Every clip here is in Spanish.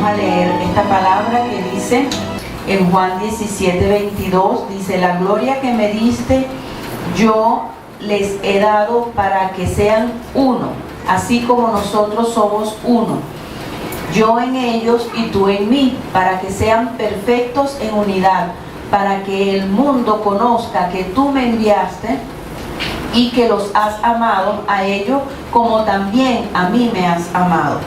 vamos a leer esta palabra que dice en Juan 17:22, dice: la gloria que me diste yo les he dado para que sean uno, así como nosotros somos uno, yo en ellos y tú en mí, para que sean perfectos en unidad, para que el mundo conozca que tú me enviaste y que los has amado a ellos como también a mí me has amado.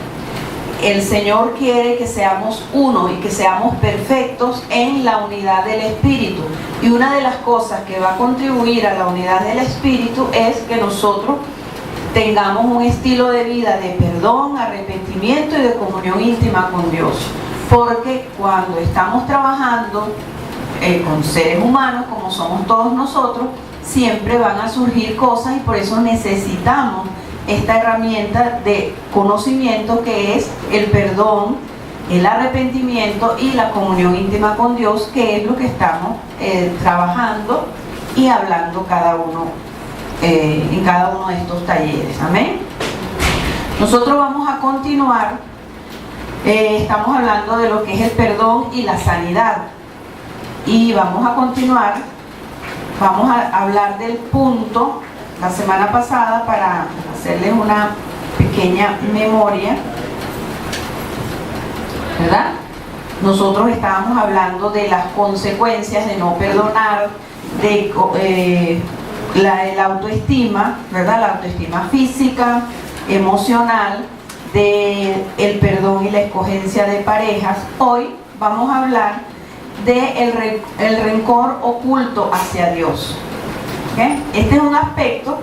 El Señor quiere que seamos uno y que seamos perfectos en la unidad del Espíritu. Y una de las cosas que va a contribuir a la unidad del Espíritu es que nosotros tengamos un estilo de vida de perdón, arrepentimiento y de comunión íntima con Dios. Porque cuando estamos trabajando con seres humanos, como somos todos nosotros, siempre van a surgir cosas y por eso necesitamos esta herramienta de conocimiento que es el perdón, el arrepentimiento y la comunión íntima con Dios, que es lo que estamos trabajando y hablando cada uno en cada uno de estos talleres. Amén. Nosotros vamos a continuar, estamos hablando de lo que es el perdón y la sanidad, y vamos a continuar, vamos a hablar del punto la semana pasada para hacerles una pequeña memoria, ¿verdad? Nosotros estábamos hablando de las consecuencias de no perdonar, de la autoestima, ¿verdad? La autoestima física, emocional, de el perdón y la escogencia de parejas. Hoy vamos a hablar de el rencor oculto hacia Dios. ¿Okay? Este es un aspecto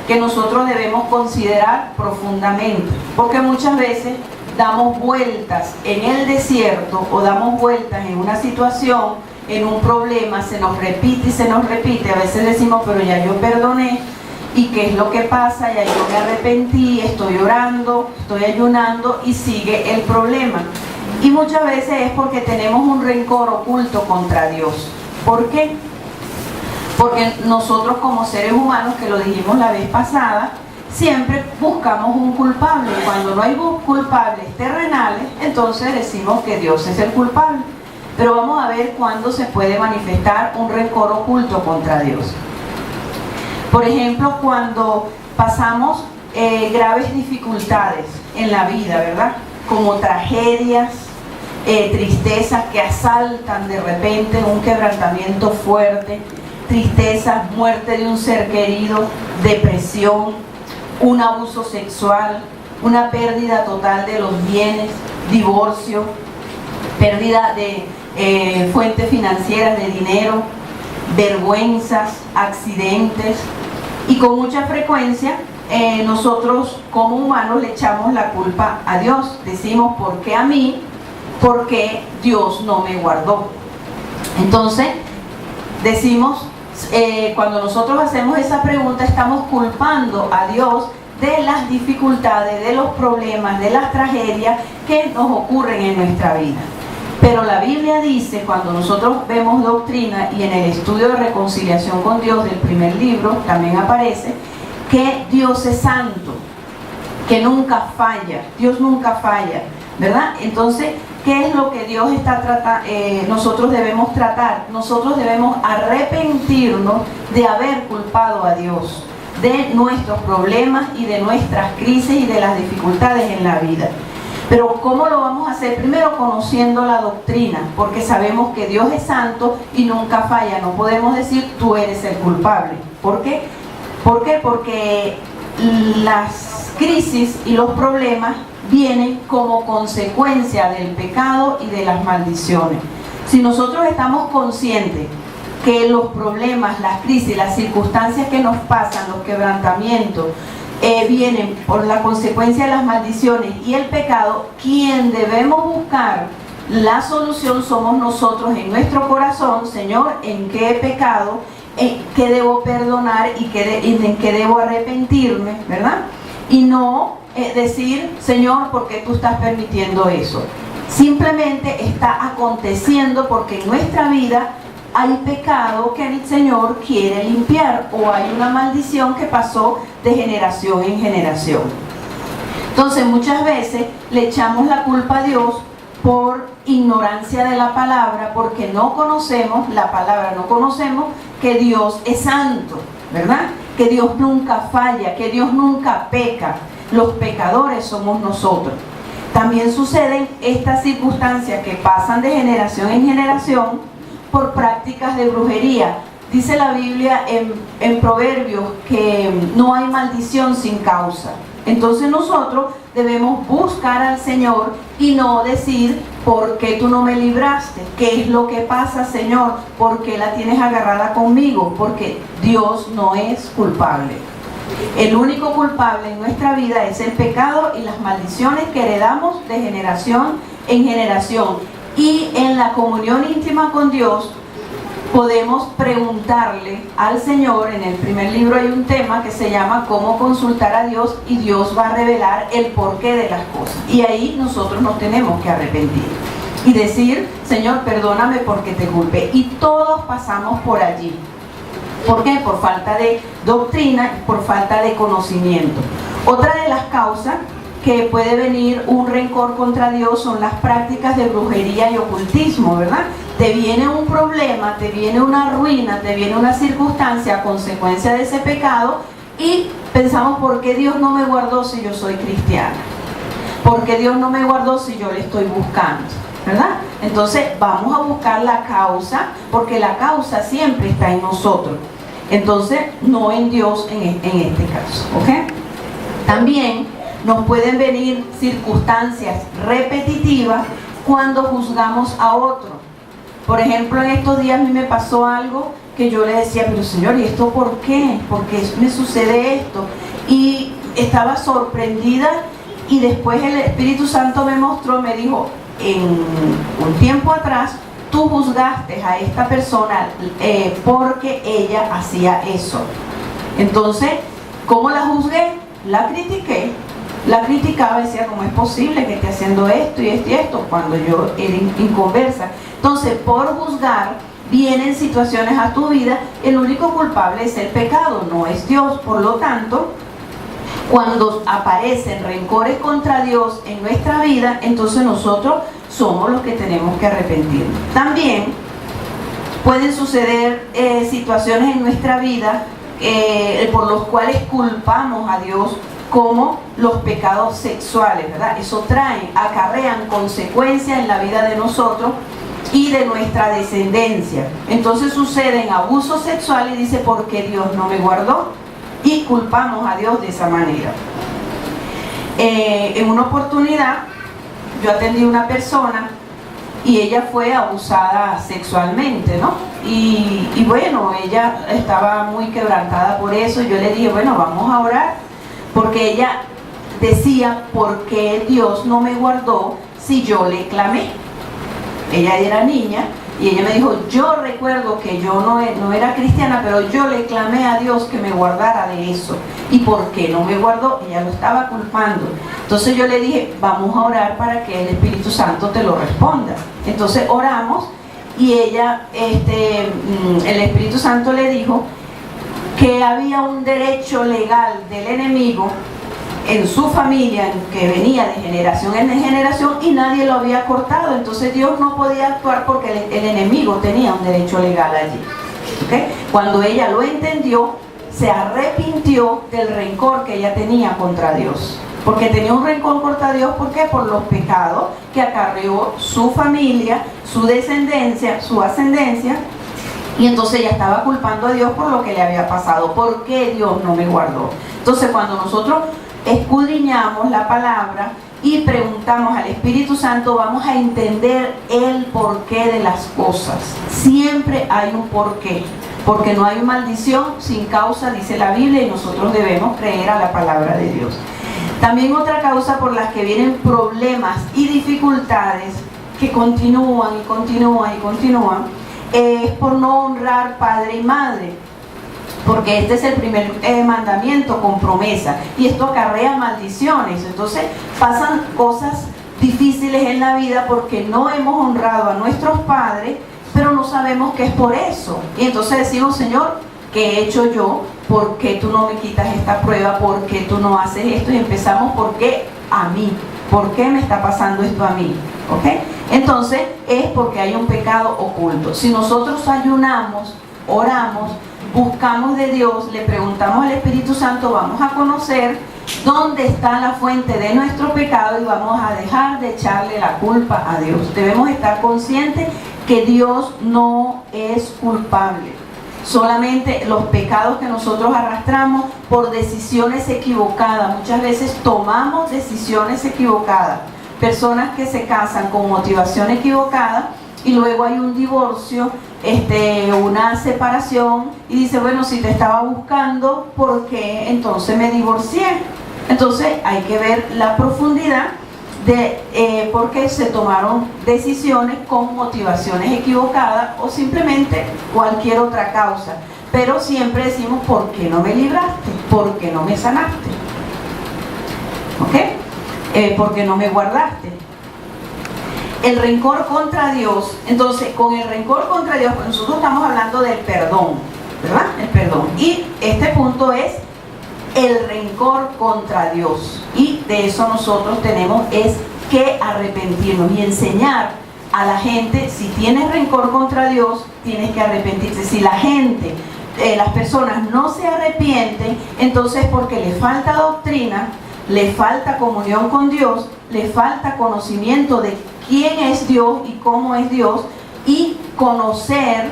que nosotros debemos considerar profundamente, porque muchas veces damos vueltas en el desierto o damos vueltas en una situación, en un problema, se nos repite y se nos repite. A veces decimos, pero ya yo perdoné, ¿y qué es lo que pasa? Ya yo me arrepentí, estoy orando, estoy ayunando y sigue el problema. Y muchas veces es porque tenemos un rencor oculto contra Dios. ¿Por qué? Porque nosotros como seres humanos, que lo dijimos la vez pasada, siempre buscamos un culpable. Cuando no hay culpables terrenales, entonces decimos que Dios es el culpable. Pero vamos a ver cuándo se puede manifestar un rencor oculto contra Dios. Por ejemplo, cuando pasamos graves dificultades en la vida, ¿verdad? Como tragedias, tristezas que asaltan de repente, un quebrantamiento fuerte, tristeza, muerte de un ser querido, depresión, un abuso sexual, una pérdida total de los bienes, divorcio, pérdida de fuentes financieras de dinero, vergüenzas, accidentes, y con mucha frecuencia nosotros como humanos le echamos la culpa a Dios. Decimos, ¿por qué a mí? ¿Por qué Dios no me guardó? Entonces decimos, cuando nosotros hacemos esa pregunta, estamos culpando a Dios de las dificultades, de los problemas, de las tragedias que nos ocurren en nuestra vida. Pero la Biblia dice, cuando nosotros vemos doctrina y en el estudio de reconciliación con Dios del primer libro también aparece que Dios es santo, que nunca falla, Dios nunca falla, ¿verdad? Entonces, ¿qué es lo que Dios está tratando? Nosotros debemos tratar, nosotros debemos arrepentirnos de haber culpado a Dios de nuestros problemas y de nuestras crisis y de las dificultades en la vida. Pero ¿cómo lo vamos a hacer? Primero conociendo la doctrina, porque sabemos que Dios es santo y nunca falla. No podemos decir, tú eres el culpable. ¿Por qué? ¿Por qué? Porque las crisis y los problemas vienen como consecuencia del pecado y de las maldiciones. Si nosotros estamos conscientes que los problemas, las crisis, las circunstancias que nos pasan, los quebrantamientos, vienen por la consecuencia de las maldiciones y el pecado, quien debemos buscar la solución somos nosotros en nuestro corazón. Señor, ¿en qué he pecado? ¿Qué debo perdonar? ¿Y en qué debo arrepentirme? ¿Verdad? Y no decir, Señor, ¿por qué tú estás permitiendo eso? Simplemente está aconteciendo porque en nuestra vida hay pecado que el Señor quiere limpiar, o hay una maldición que pasó de generación en generación. Entonces muchas veces le echamos la culpa a Dios por ignorancia de la palabra, porque no conocemos la palabra, no conocemos que Dios es santo, ¿verdad? Que Dios nunca falla, que Dios nunca peca. Los pecadores somos nosotros. También suceden estas circunstancias que pasan de generación en generación por prácticas de brujería. Dice la Biblia en Proverbios que no hay maldición sin causa. Entonces nosotros debemos buscar al Señor y no decir, ¿por qué tú no me libraste? ¿Qué es lo que pasa, Señor? ¿Por qué la tienes agarrada conmigo? Porque Dios no es culpable. El único culpable en nuestra vida es el pecado y las maldiciones que heredamos de generación en generación. Y en la comunión íntima con Dios podemos preguntarle al Señor. En el primer libro hay un tema que se llama cómo consultar a Dios, y Dios va a revelar el porqué de las cosas. Y ahí nosotros nos tenemos que arrepentir y decir, Señor, perdóname porque te culpé. Y todos pasamos por allí. ¿Por qué? Por falta de doctrina, por falta de conocimiento. Otra de las causas que puede venir un rencor contra Dios son las prácticas de brujería y ocultismo, ¿verdad? Te viene un problema, te viene una ruina, te viene una circunstancia a consecuencia de ese pecado y pensamos, ¿por qué Dios no me guardó si yo soy cristiana? ¿Por qué Dios no me guardó si yo le estoy buscando? ¿Verdad? Entonces vamos a buscar la causa, porque la causa siempre está en nosotros. Entonces, no en Dios en este caso, ¿ok? También nos pueden venir circunstancias repetitivas cuando juzgamos a otro. Por ejemplo, en estos días a mí me pasó algo que yo le decía, pero Señor, ¿y esto por qué? ¿Por qué me sucede esto? Y estaba sorprendida, y después el Espíritu Santo me mostró, me dijo, en un tiempo atrás, tú juzgaste a esta persona porque ella hacía eso. Entonces, ¿cómo la juzgué? La critiqué. La criticaba y decía, ¿cómo es posible que esté haciendo esto y esto y esto? Cuando yo era inconversa. Entonces, por juzgar, vienen situaciones a tu vida. El único culpable es el pecado, no es Dios. Por lo tanto, cuando aparecen rencores contra Dios en nuestra vida, entonces nosotros somos los que tenemos que arrepentirnos. También pueden suceder situaciones en nuestra vida por los cuales culpamos a Dios, como los pecados sexuales, ¿verdad? Eso acarrean consecuencias en la vida de nosotros y de nuestra descendencia. Entonces suceden abusos sexuales y dice, ¿por qué Dios no me guardó? Y culpamos a Dios de esa manera. En una oportunidad yo atendí a una persona y ella fue abusada sexualmente, ¿no? Y bueno, ella estaba muy quebrantada por eso. Yo le dije, bueno, vamos a orar, porque ella decía, ¿por qué Dios no me guardó si yo le clamé? Ella era niña y ella me dijo, yo recuerdo que yo no era cristiana, pero yo le clamé a Dios que me guardara de eso. ¿Y por qué no me guardó? Ella lo estaba culpando. Entonces yo le dije, vamos a orar para que el Espíritu Santo te lo responda. Entonces oramos y ella, el Espíritu Santo le dijo que había un derecho legal del enemigo en su familia, que venía de generación en generación, y nadie lo había cortado. Entonces Dios no podía actuar porque el enemigo tenía un derecho legal allí, ¿okay? Cuando ella lo entendió, se arrepintió del rencor que ella tenía contra Dios, porque tenía un rencor contra Dios. ¿Por qué? Por los pecados que acarreó su familia, su descendencia, su ascendencia. Y entonces ella estaba culpando a Dios por lo que le había pasado. ¿Por qué Dios no me guardó? Entonces, cuando nosotros escudriñamos la palabra y preguntamos al Espíritu Santo, vamos a entender el porqué de las cosas. Siempre hay un porqué, porque no hay maldición sin causa, dice la Biblia, y nosotros debemos creer a la palabra de Dios. También otra causa por las que vienen problemas y dificultades que continúan y continúan y continúan, es por no honrar padre y madre, porque este es el primer mandamiento con promesa, y esto acarrea maldiciones. Entonces pasan cosas difíciles en la vida porque no hemos honrado a nuestros padres, pero no sabemos que es por eso. Y entonces decimos, Señor, ¿qué he hecho yo? ¿Por qué tú no me quitas esta prueba? ¿Por qué tú no haces esto? Y empezamos, ¿por qué a mí? ¿Por qué me está pasando esto a mí? ¿Ok? Entonces es porque hay un pecado oculto. Si nosotros ayunamos, oramos, buscamos de Dios, le preguntamos al Espíritu Santo, vamos a conocer dónde está la fuente de nuestro pecado y vamos a dejar de echarle la culpa a Dios. Debemos estar conscientes que Dios no es culpable. Solamente los pecados que nosotros arrastramos por decisiones equivocadas. Muchas veces tomamos decisiones equivocadas. Personas que se casan con motivación equivocada y luego hay un divorcio, una separación, y dice, bueno, si te estaba buscando, ¿por qué entonces me divorcié? Entonces hay que ver la profundidad de por qué se tomaron decisiones con motivaciones equivocadas o simplemente cualquier otra causa. Pero siempre decimos, ¿por qué no me libraste? ¿Por qué no me sanaste? ¿Ok? ¿Por qué no me guardaste? El rencor contra Dios. Entonces, con el rencor contra Dios, pues nosotros estamos hablando del perdón, ¿verdad? El perdón. Y este punto es el rencor contra Dios. Y de eso nosotros tenemos es que arrepentirnos y enseñar a la gente, si tienes rencor contra Dios, tienes que arrepentirse. Si la gente, las personas no se arrepienten, entonces porque le falta doctrina, le falta comunión con Dios, le falta conocimiento de quién es Dios y cómo es Dios, y conocer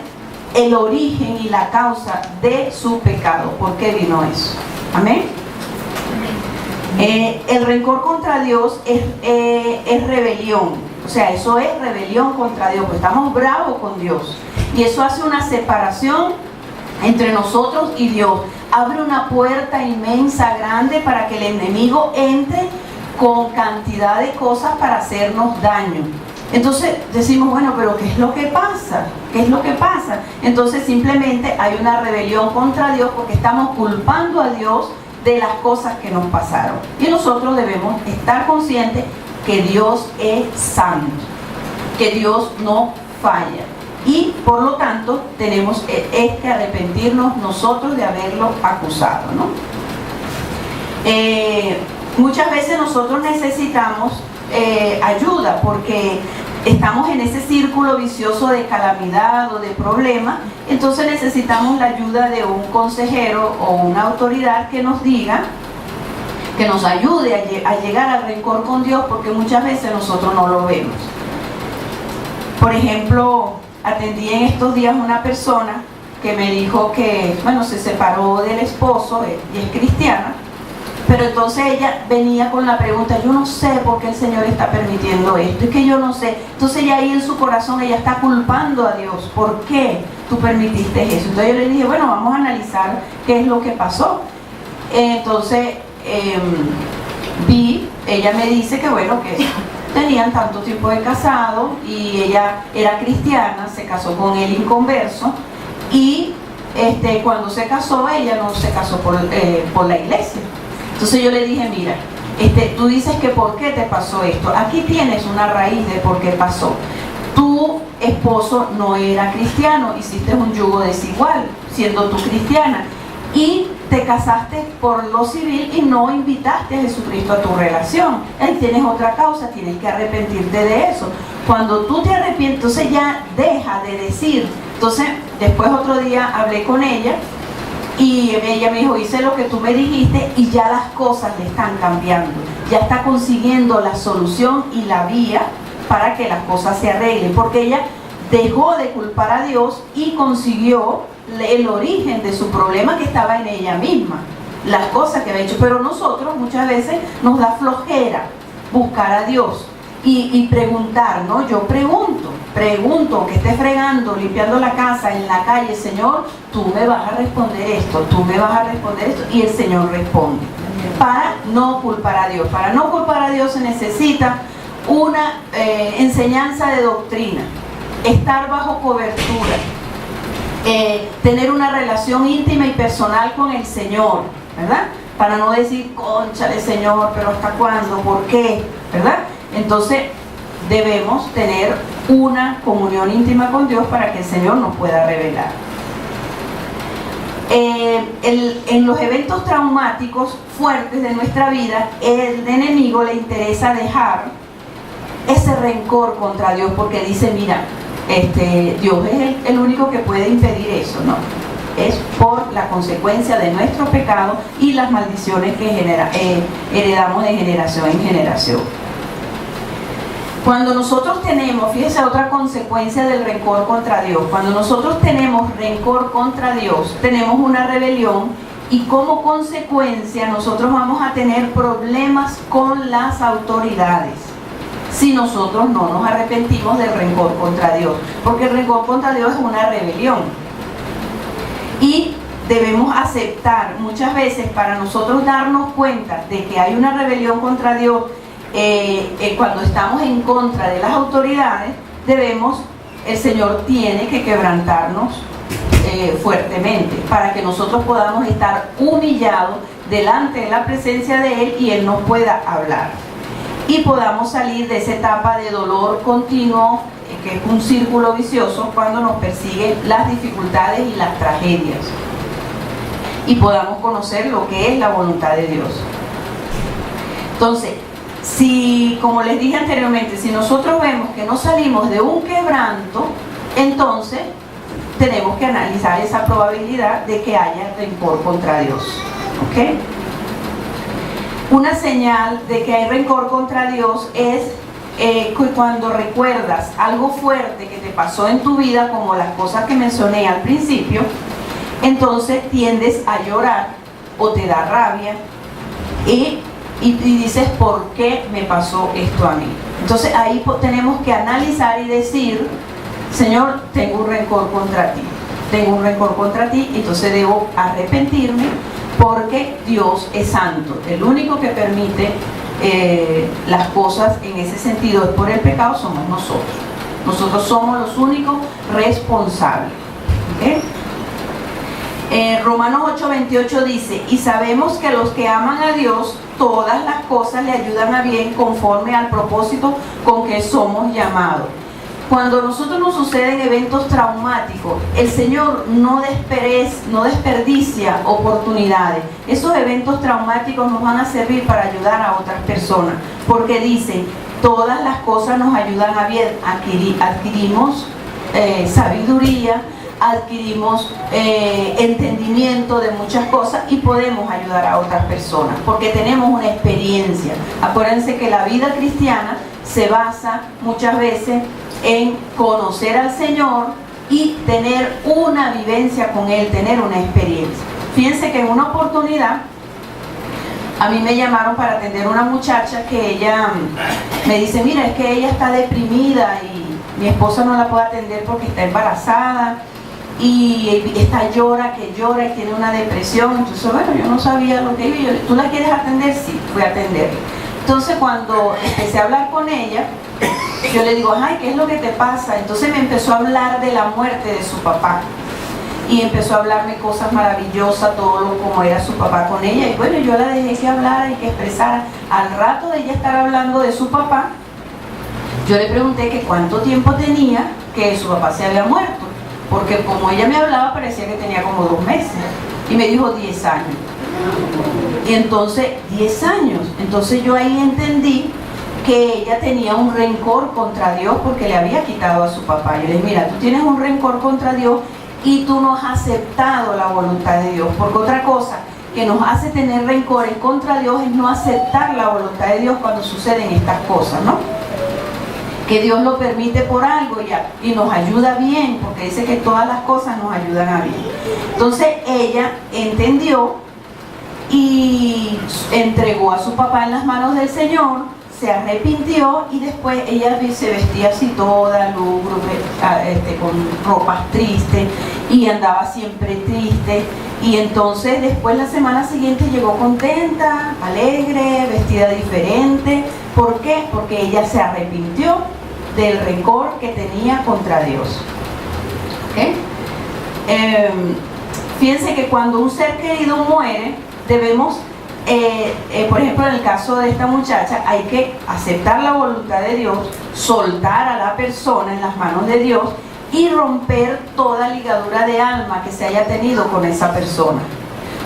el origen y la causa de su pecado. ¿Por qué vino eso? Amén. El rencor contra Dios es rebelión. O sea, eso es rebelión contra Dios, pues estamos bravos con Dios. Y eso hace una separación entre nosotros y Dios. Abre una puerta inmensa, grande, para que el enemigo entre con cantidad de cosas para hacernos daño. Entonces decimos, bueno, pero ¿qué es lo que pasa? ¿Qué es lo que pasa? Entonces simplemente hay una rebelión contra Dios porque estamos culpando a Dios de las cosas que nos pasaron. Y nosotros debemos estar conscientes que Dios es santo, que Dios no falla. Y por lo tanto tenemos que arrepentirnos nosotros de haberlo acusado, ¿no? Muchas veces nosotros necesitamos ayuda porque estamos en ese círculo vicioso de calamidad o de problema. Entonces necesitamos la ayuda de un consejero o una autoridad que nos diga, que nos ayude a llegar al rencor con Dios, porque muchas veces nosotros no lo vemos. Por ejemplo, atendí en estos días una persona que me dijo que, bueno, se separó del esposo y es cristiana, pero entonces ella venía con la pregunta, yo no sé por qué el Señor está permitiendo esto, es que yo no sé. Entonces ella ahí en su corazón, ella está culpando a Dios, ¿por qué tú permitiste eso? Entonces yo le dije, bueno, vamos a analizar qué es lo que pasó. Entonces ella me dice que bueno, que tenían tanto tiempo de casado y ella era cristiana, se casó con él inconverso, y cuando se casó, ella no se casó por la iglesia. Entonces yo le dije, mira, tú dices que por qué te pasó esto, aquí tienes una raíz de por qué pasó. Tu esposo no era cristiano, hiciste un yugo desigual siendo tú cristiana, y te casaste por lo civil y no invitaste a Jesucristo a tu relación. Ahí tienes otra causa, tienes que arrepentirte de eso. Cuando tú te arrepientes, entonces ya deja de decir. Entonces después otro día hablé con ella y ella me dijo, hice lo que tú me dijiste y ya las cosas le están cambiando, ya está consiguiendo la solución y la vía para que las cosas se arreglen, porque ella dejó de culpar a Dios y consiguió el origen de su problema, que estaba en ella misma, las cosas que había hecho. Pero nosotros muchas veces nos da flojera buscar a Dios y preguntar, ¿no? Yo pregunto, que esté fregando, limpiando la casa, en la calle, Señor, tú me vas a responder esto, tú me vas a responder esto, y el Señor responde. Para no culpar a Dios. Para no culpar a Dios se necesita una enseñanza de doctrina, estar bajo cobertura, tener una relación íntima y personal con el Señor, ¿verdad? Para no decir, cónchale Señor, pero ¿hasta cuándo? ¿Por qué? ¿Verdad? Entonces debemos tener una comunión íntima con Dios para que el Señor nos pueda revelar. En los eventos traumáticos fuertes de nuestra vida, el enemigo le interesa dejar ese rencor contra Dios, porque dice, mira, Dios es el único que puede impedir eso, ¿no? Es por la consecuencia de nuestro pecado y las maldiciones que heredamos de generación en generación. Cuando nosotros tenemos, fíjese otra consecuencia del rencor contra Dios, cuando nosotros tenemos rencor contra Dios, tenemos una rebelión y como consecuencia nosotros vamos a tener problemas con las autoridades si nosotros no nos arrepentimos del rencor contra Dios, porque el rencor contra Dios es una rebelión y debemos aceptar muchas veces, para nosotros darnos cuenta de que hay una rebelión contra Dios. Cuando estamos en contra de las autoridades, el Señor tiene que quebrantarnos fuertemente para que nosotros podamos estar humillados delante de la presencia de Él y Él nos pueda hablar y podamos salir de esa etapa de dolor continuo, que es un círculo vicioso cuando nos persiguen las dificultades y las tragedias, y podamos conocer lo que es la voluntad de Dios. Entonces, como les dije anteriormente, si nosotros vemos que no salimos de un quebranto, entonces tenemos que analizar esa probabilidad de que haya rencor contra Dios. ¿Ok? Una señal de que hay rencor contra Dios es que cuando recuerdas algo fuerte que te pasó en tu vida, como las cosas que mencioné al principio, entonces tiendes a llorar o te da rabia y dices, ¿por qué me pasó esto a mí? Entonces ahí tenemos que analizar y decir, Señor, tengo un rencor contra ti, entonces debo arrepentirme, porque Dios es santo. El único que permite las cosas en ese sentido es por el pecado, somos nosotros. Nosotros somos los únicos responsables. ¿Okay? Romanos 8:28 dice, y sabemos que a los que aman a Dios, todas las cosas le ayudan a bien conforme al propósito con que somos llamados. Cuando a nosotros nos suceden eventos traumáticos, el Señor no desperdicia oportunidades. Esos eventos traumáticos nos van a servir para ayudar a otras personas, porque dicen, todas las cosas nos ayudan a bien. Adquirimos sabiduría, adquirimos entendimiento de muchas cosas y podemos ayudar a otras personas porque tenemos una experiencia. Acuérdense que la vida cristiana se basa muchas veces en conocer al Señor y tener una vivencia con Él, tener una experiencia. Fíjense que en una oportunidad a mí me llamaron para atender a una muchacha que ella me dice, mira, es que ella está deprimida y mi esposa no la puede atender porque está embarazada y está llora y tiene una depresión. Entonces, bueno, yo no sabía lo que iba. ¿Tú la quieres atender? Sí, fui a atenderla. Entonces, cuando empecé a hablar con ella, yo le digo, ay, ¿qué es lo que te pasa? Entonces me empezó a hablar de la muerte de su papá y empezó a hablarme cosas maravillosas, como era su papá con ella. Y bueno, yo la dejé que hablara y que expresara. Al rato de ella estar hablando de su papá, yo le pregunté que cuánto tiempo tenía que su papá se había muerto, porque como ella me hablaba parecía que tenía como 2 meses, y me dijo 10 años. Y entonces, 10 años. Entonces yo ahí entendí que ella tenía un rencor contra Dios porque le había quitado a su papá. Yo le dije, mira, tú tienes un rencor contra Dios y tú no has aceptado la voluntad de Dios, porque otra cosa que nos hace tener rencores contra Dios es no aceptar la voluntad de Dios cuando suceden estas cosas, ¿no? Que Dios lo permite por algo y nos ayuda bien, porque dice que todas las cosas nos ayudan a bien. Entonces ella entendió y entregó a su papá en las manos del Señor, se arrepintió y después ella se vestía así toda lúgubre, con ropas tristes y andaba siempre triste. Y entonces después la semana siguiente llegó contenta, alegre, vestida diferente. ¿Por qué? Porque ella se arrepintió del rencor que tenía contra Dios. ¿Okay? Fíjense que cuando un ser querido muere, debemos, por ejemplo en el caso de esta muchacha, hay que aceptar la voluntad de Dios, soltar a la persona en las manos de Dios y romper toda ligadura de alma que se haya tenido con esa persona.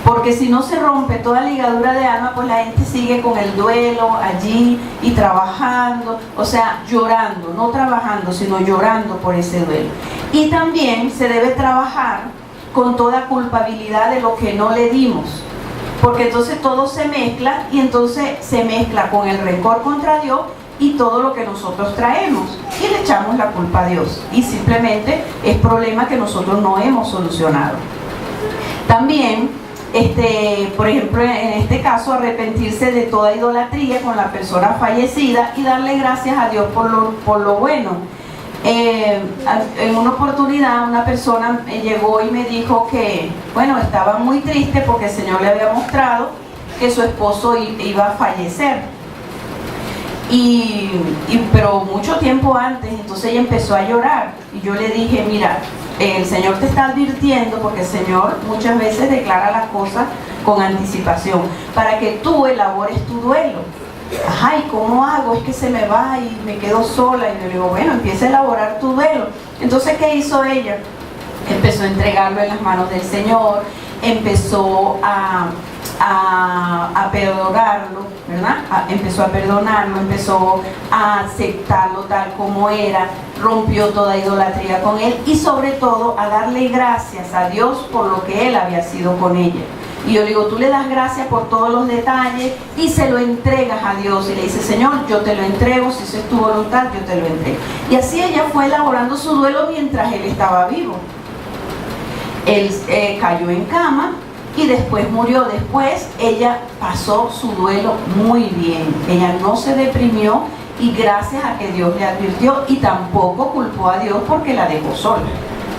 Porque si no se rompe toda ligadura de alma, pues la gente sigue con el duelo allí y trabajando, o sea, llorando, no trabajando, sino llorando por ese duelo. Y también se debe trabajar con toda culpabilidad de lo que no le dimos, porque entonces todo se mezcla y entonces se mezcla con el rencor contra Dios y todo lo que nosotros traemos y le echamos la culpa a Dios y simplemente es problema que nosotros no hemos solucionado. También por ejemplo, en este caso, arrepentirse de toda idolatría con la persona fallecida y darle gracias a Dios por lo bueno. En una oportunidad una persona llegó y me dijo que, bueno, estaba muy triste porque el Señor le había mostrado que su esposo iba a fallecer. Pero mucho tiempo antes, entonces ella empezó a llorar y yo le dije, mira, el Señor te está advirtiendo, porque el Señor muchas veces declara las cosas con anticipación para que tú elabores tu duelo. Ajá, ¿y cómo hago? Es que se me va y me quedo sola. Y yo le digo, bueno, empieza a elaborar tu duelo. Entonces, ¿qué hizo ella? Empezó a entregarlo en las manos del Señor, empezó a perdonarlo, ¿verdad? Empezó a perdonarlo, empezó a aceptarlo tal como era, rompió toda idolatría con él y sobre todo a darle gracias a Dios por lo que él había sido con ella. Y yo le digo, tú le das gracias por todos los detalles y se lo entregas a Dios y le dices, Señor, yo te lo entrego, si eso es tu voluntad, yo te lo entrego. Y así ella fue elaborando su duelo mientras él estaba vivo. Él cayó en cama y después murió. Después ella pasó su duelo muy bien. Ella no se deprimió y gracias a que Dios le advirtió y tampoco culpó a Dios porque la dejó sola,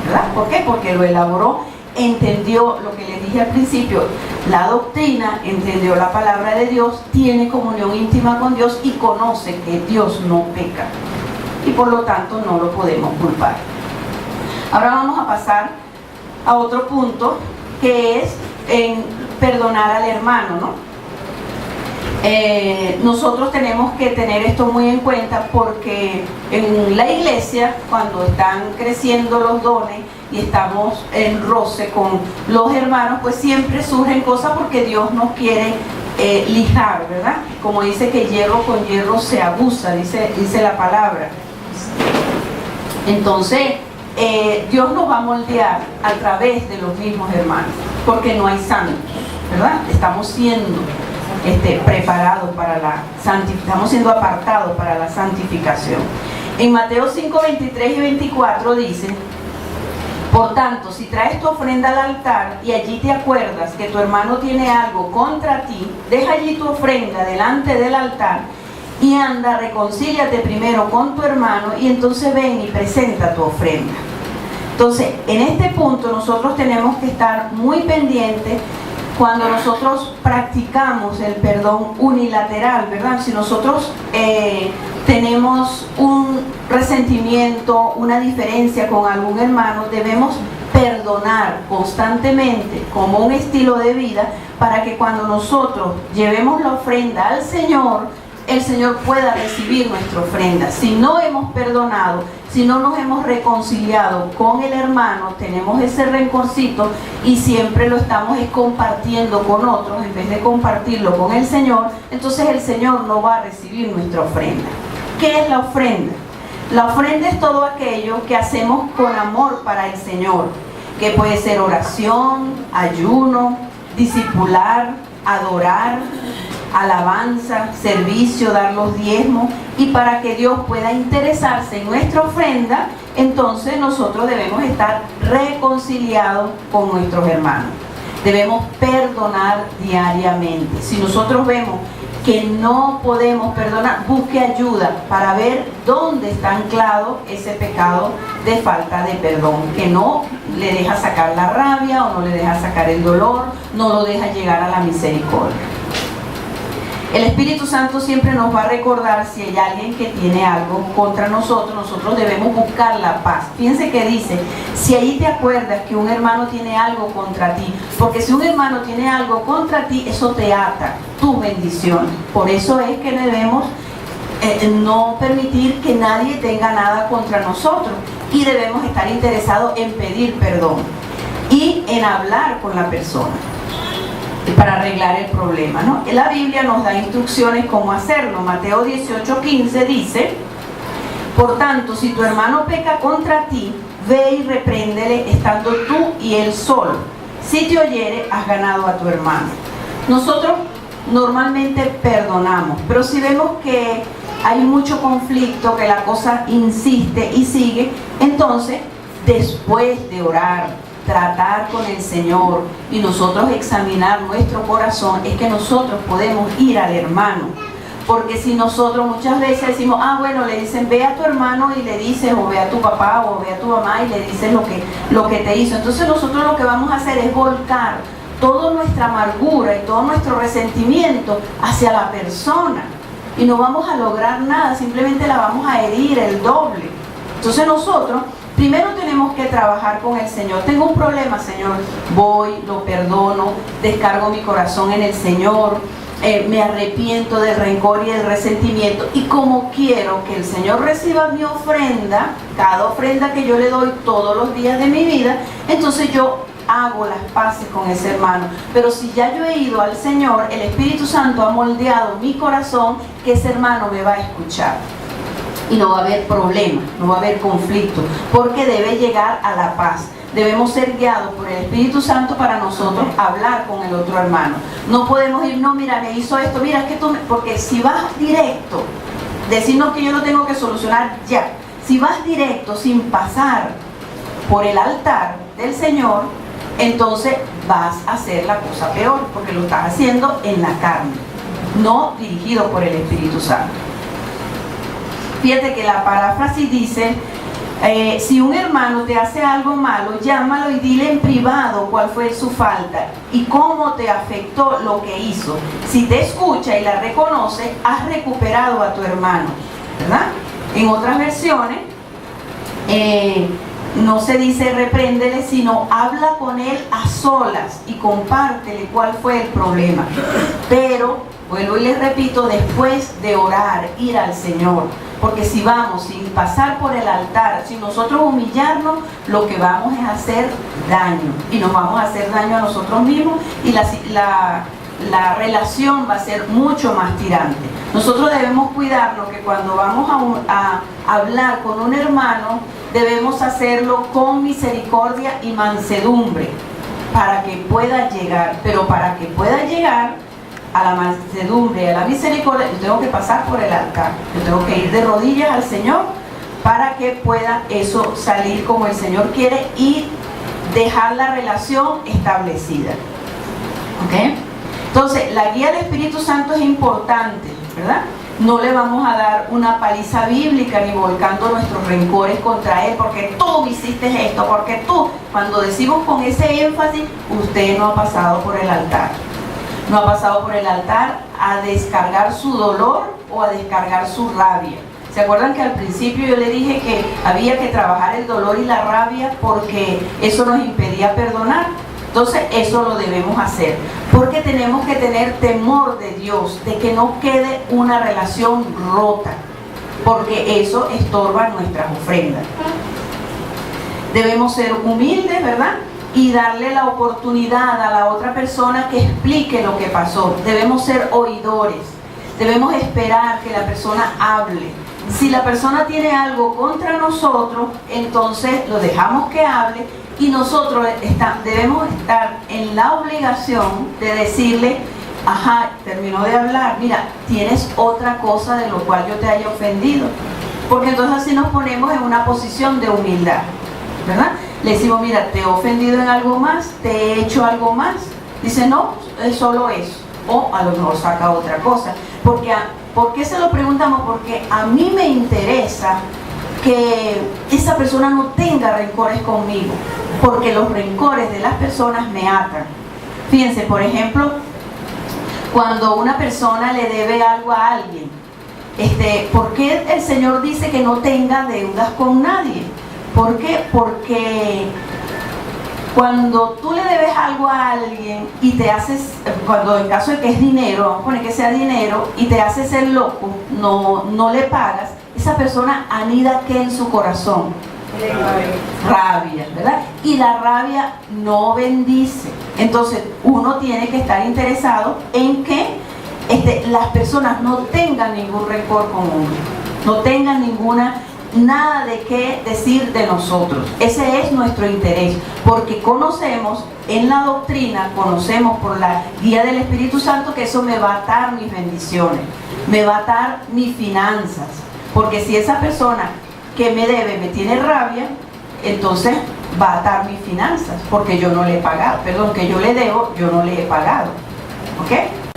¿verdad? ¿Por qué? Porque lo elaboró, entendió lo que les dije al principio, la doctrina, entendió la palabra de Dios, tiene comunión íntima con Dios y conoce que Dios no peca y por lo tanto no lo podemos culpar. Ahora vamos a pasar a otro punto que es en perdonar al hermano, ¿no? Nosotros tenemos que tener esto muy en cuenta porque en la iglesia, cuando están creciendo los dones y estamos en roce con los hermanos, pues siempre surgen cosas porque Dios nos quiere lijar, ¿verdad? Como dice que hierro con hierro se aguza, dice la palabra. Entonces, Dios nos va a moldear a través de los mismos hermanos, porque no hay santos, ¿verdad? Estamos siendo preparados para estamos siendo apartados para la santificación. En Mateo 5, 23 y 24 dice, por tanto, si traes tu ofrenda al altar y allí te acuerdas que tu hermano tiene algo contra ti, deja allí tu ofrenda delante del altar y anda, reconcíliate primero con tu hermano y entonces ven y presenta tu ofrenda. Entonces, en este punto nosotros tenemos que estar muy pendientes cuando nosotros practicamos el perdón unilateral, ¿verdad? Si nosotros tenemos un resentimiento, una diferencia con algún hermano, debemos perdonar constantemente como un estilo de vida para que cuando nosotros llevemos la ofrenda al Señor, el Señor pueda recibir nuestra ofrenda. Si no hemos perdonado, si no nos hemos reconciliado con el hermano, tenemos ese rencorcito y siempre lo estamos compartiendo con otros en vez de compartirlo con el Señor, entonces el Señor no va a recibir nuestra ofrenda. ¿Qué es la ofrenda? La ofrenda es todo aquello que hacemos con amor para el Señor, que puede ser oración, ayuno, discipular, adorar, alabanza, servicio, dar los diezmos, y para que Dios pueda interesarse en nuestra ofrenda, entonces nosotros debemos estar reconciliados con nuestros hermanos. Debemos perdonar diariamente. Si nosotros vemos que no podemos perdonar, busque ayuda para ver dónde está anclado ese pecado de falta de perdón, que no le deja sacar la rabia o no le deja sacar el dolor, no lo deja llegar a la misericordia. El Espíritu Santo siempre nos va a recordar si hay alguien que tiene algo contra nosotros, nosotros debemos buscar la paz. Fíjense que dice, si ahí te acuerdas que un hermano tiene algo contra ti, porque si un hermano tiene algo contra ti, eso te ata tus bendiciones. Por eso es que debemos no permitir que nadie tenga nada contra nosotros. y debemos estar interesados en pedir perdón y en hablar con la persona para arreglar el problema, ¿no? La Biblia nos da instrucciones cómo hacerlo. Mateo 18:15 dice: por tanto, si tu hermano peca contra ti, ve y repréndele estando tú y él solo. Si te oyere, has ganado a tu hermano. Nosotros normalmente perdonamos, pero si vemos que hay mucho conflicto, que la cosa insiste y sigue, entonces, después de orar, tratar con el Señor y nosotros examinar nuestro corazón, es que nosotros podemos ir al hermano. Porque si nosotros muchas veces decimos, bueno, le dicen, ve a tu hermano y le dices, o ve a tu papá o ve a tu mamá y le dices lo que te hizo. Entonces nosotros lo que vamos a hacer es volcar toda nuestra amargura y todo nuestro resentimiento hacia la persona. Y no vamos a lograr nada, simplemente la vamos a herir el doble. Entonces nosotros primero tenemos que trabajar con el Señor. Tengo un problema, Señor, voy, lo perdono, descargo mi corazón en el Señor, me arrepiento del rencor y del resentimiento, y como quiero que el Señor reciba mi ofrenda, cada ofrenda que yo le doy todos los días de mi vida, entonces yo hago las paces con ese hermano. Pero si ya yo he ido al Señor, el Espíritu Santo ha moldeado mi corazón, que ese hermano me va a escuchar y no va a haber problema, no va a haber conflicto, porque debe llegar a la paz. Debemos ser guiados por el Espíritu Santo para nosotros hablar con el otro hermano. No podemos ir, no, mira, me hizo esto, mira, es que tú porque si vas directo, decirnos que yo lo tengo que solucionar ya. Si vas directo sin pasar por el altar del Señor, entonces vas a hacer la cosa peor, porque lo estás haciendo en la carne, no dirigido por el Espíritu Santo. Fíjate que la paráfrasis dice: si un hermano te hace algo malo, llámalo y dile en privado cuál fue su falta y cómo te afectó lo que hizo. Si te escucha y la reconoce, has recuperado a tu hermano, ¿verdad? En otras versiones no se dice repréndele, sino habla con él a solas y compártele cuál fue el problema. Pero, vuelvo y les repito, después de orar, ir al Señor. Porque si vamos sin pasar por el altar, sin nosotros humillarnos, lo que vamos es a hacer daño. Y nos vamos a hacer daño a nosotros mismos, y la relación va a ser mucho más tirante. Nosotros debemos cuidarnos que cuando vamos a hablar con un hermano, debemos hacerlo con misericordia y mansedumbre, para que pueda llegar. Pero para que pueda llegar a la mansedumbre y a la misericordia, yo tengo que pasar por el altar, yo tengo que ir de rodillas al Señor para que pueda eso salir como el Señor quiere y dejar la relación establecida. ¿Ok? Entonces, la guía del Espíritu Santo es importante, ¿verdad? No le vamos a dar una paliza bíblica ni volcando nuestros rencores contra Él, porque tú me hiciste esto, porque tú, cuando decimos con ese énfasis, usted no ha pasado por el altar. No ha pasado por el altar a descargar su dolor o a descargar su rabia. ¿Se acuerdan que al principio yo le dije que había que trabajar el dolor y la rabia porque eso nos impedía perdonar? Entonces eso lo debemos hacer, porque tenemos que tener temor de Dios, de que no quede una relación rota, porque eso estorba nuestras ofrendas. Debemos ser humildes, ¿verdad? Y darle la oportunidad a la otra persona que explique lo que pasó. Debemos ser oidores, debemos esperar que la persona hable. Si la persona tiene algo contra nosotros, entonces lo dejamos que hable, y nosotros debemos estar en la obligación de decirle: ajá, terminó de hablar, mira, tienes otra cosa de lo cual yo te haya ofendido, porque entonces así nos ponemos en una posición de humildad, ¿verdad? Le decimos: mira, te he ofendido en algo más, te he hecho algo más. Dice: no, es solo eso. O a lo mejor saca otra cosa. ¿Por qué se lo preguntamos? Porque a mí me interesa que esa persona no tenga rencores conmigo, porque los rencores de las personas me atan. Fíjense, por ejemplo, cuando una persona le debe algo a alguien, ¿por qué el Señor dice que no tenga deudas con nadie? ¿Por qué? Porque cuando tú le debes algo a alguien y te haces, cuando en caso de que es dinero, vamos a poner que sea dinero, y te haces el loco, no le pagas, esa persona anida ¿qué en su corazón? Rabia, ¿verdad? Y la rabia no bendice. Entonces uno tiene que estar interesado en que las personas no tengan ningún rencor con uno, no tengan nada de qué decir de nosotros. Ese es nuestro interés, porque conocemos en la doctrina, conocemos por la guía del Espíritu Santo que eso me va a atar mis bendiciones, me va a atar mis finanzas, porque si esa persona que me debe me tiene rabia, entonces va a atar mis finanzas, porque yo no le he pagado, que yo le debo, yo no le he pagado. ¿Ok?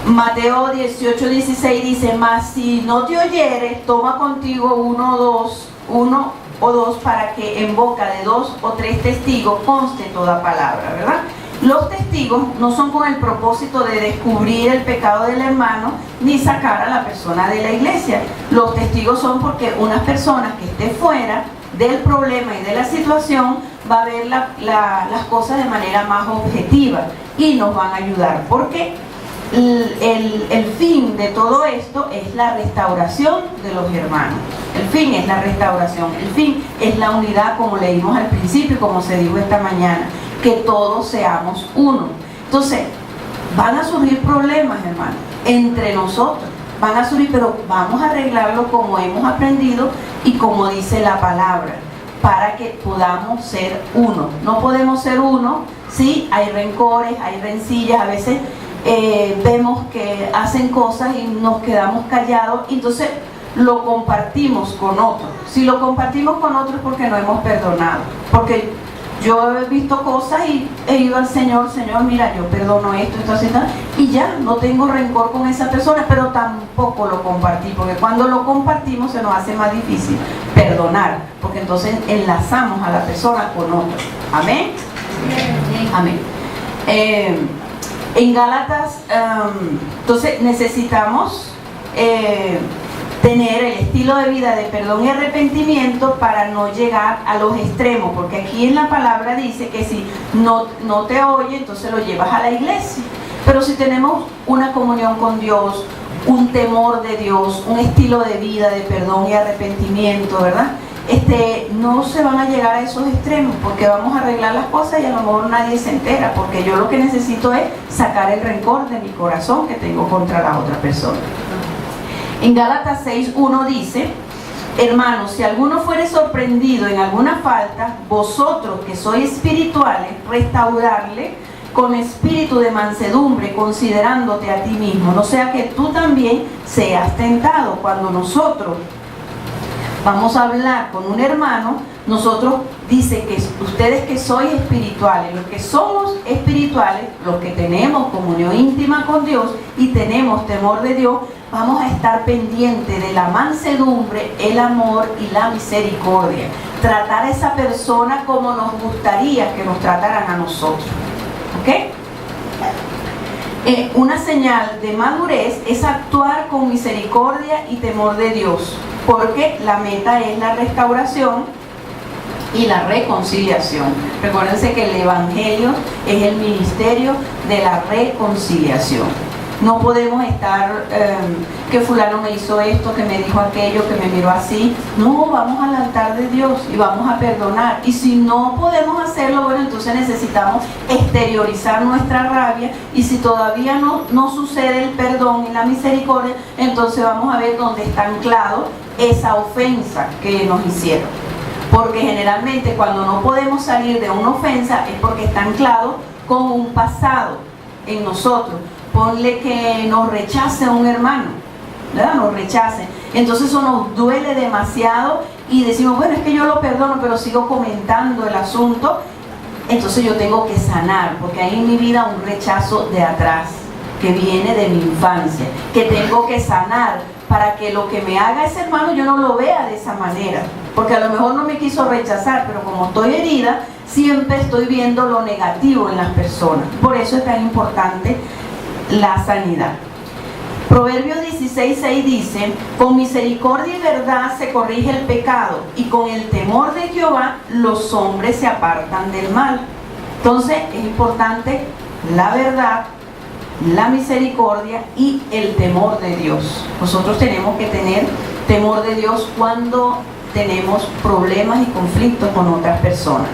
Mateo 18:16 dice: mas si no te oyeres, toma contigo uno o dos para que en boca de 2 o 3 testigos conste toda palabra, ¿verdad? Los testigos no son con el propósito de descubrir el pecado del hermano ni sacar a la persona de la iglesia. Los testigos son porque unas personas que esté fuera del problema y de la situación va a ver las cosas de manera más objetiva y nos van a ayudar, porque el fin de todo esto es la restauración de los hermanos. El fin es la restauración, el fin es la unidad, como leímos al principio y como se dijo esta mañana, que todos seamos uno. Entonces van a surgir problemas, hermanos, entre nosotros van a surgir, pero vamos a arreglarlo como hemos aprendido y como dice la palabra, para que podamos ser uno. No podemos ser uno si hay rencores, hay rencillas, a veces vemos que hacen cosas y nos quedamos callados, y entonces lo compartimos con otros. Si lo compartimos con otros es porque no hemos perdonado, porque yo he visto cosas y he ido al Señor: Señor, mira, yo perdono esto, así, y ya no tengo rencor con esa persona, pero tampoco lo compartí, porque cuando lo compartimos se nos hace más difícil perdonar, porque entonces enlazamos a la persona con otra. Amén. Amén. En Gálatas, entonces necesitamos tener el estilo de vida de perdón y arrepentimiento para no llegar a los extremos, porque aquí en la palabra dice que si no te oye, entonces lo llevas a la iglesia. Pero si tenemos una comunión con Dios, un temor de Dios, un estilo de vida de perdón y arrepentimiento, ¿verdad? No se van a llegar a esos extremos, porque vamos a arreglar las cosas y a lo mejor nadie se entera, porque yo lo que necesito es sacar el rencor de mi corazón que tengo contra la otra persona. En Gálatas 6:1 dice: hermanos, si alguno fuere sorprendido en alguna falta, vosotros que sois espirituales, restaurarle con espíritu de mansedumbre, considerándote a ti mismo, no sea que tú también seas tentado. Cuando nosotros vamos a hablar con un hermano, nosotros dice que ustedes que sois espirituales, los que somos espirituales, los que tenemos comunión íntima con Dios y tenemos temor de Dios, vamos a estar pendientes de la mansedumbre, el amor y la misericordia. Tratar a esa persona como nos gustaría que nos trataran a nosotros. ¿Ok? Una señal de madurez es actuar con misericordia y temor de Dios, porque la meta es la restauración y la reconciliación. Recuérdense que el Evangelio es el ministerio de la reconciliación. No podemos estar que fulano me hizo esto, que me dijo aquello, que me miró así. No, vamos al altar de Dios y vamos a perdonar. Y si no podemos hacerlo, bueno, entonces necesitamos exteriorizar nuestra rabia. Y si todavía no sucede el perdón y la misericordia, entonces vamos a ver dónde está anclado esa ofensa que nos hicieron. Porque generalmente cuando no podemos salir de una ofensa es porque está anclado con un pasado en nosotros. Ponle que nos rechace un hermano, ¿verdad? Nos rechace. Entonces eso nos duele demasiado y decimos, bueno, es que yo lo perdono, pero sigo comentando el asunto. Entonces yo tengo que sanar, porque hay en mi vida un rechazo de atrás, que viene de mi infancia, que tengo que sanar para que lo que me haga ese hermano yo no lo vea de esa manera. Porque a lo mejor no me quiso rechazar, pero como estoy herida, siempre estoy viendo lo negativo en las personas. Por eso es tan importante la sanidad. Proverbios 16:6 dice: con misericordia y verdad se corrige el pecado, y con el temor de Jehová los hombres se apartan del mal. Entonces es importante la verdad, la misericordia y el temor de Dios. Nosotros tenemos que tener temor de Dios cuando tenemos problemas y conflictos con otras personas.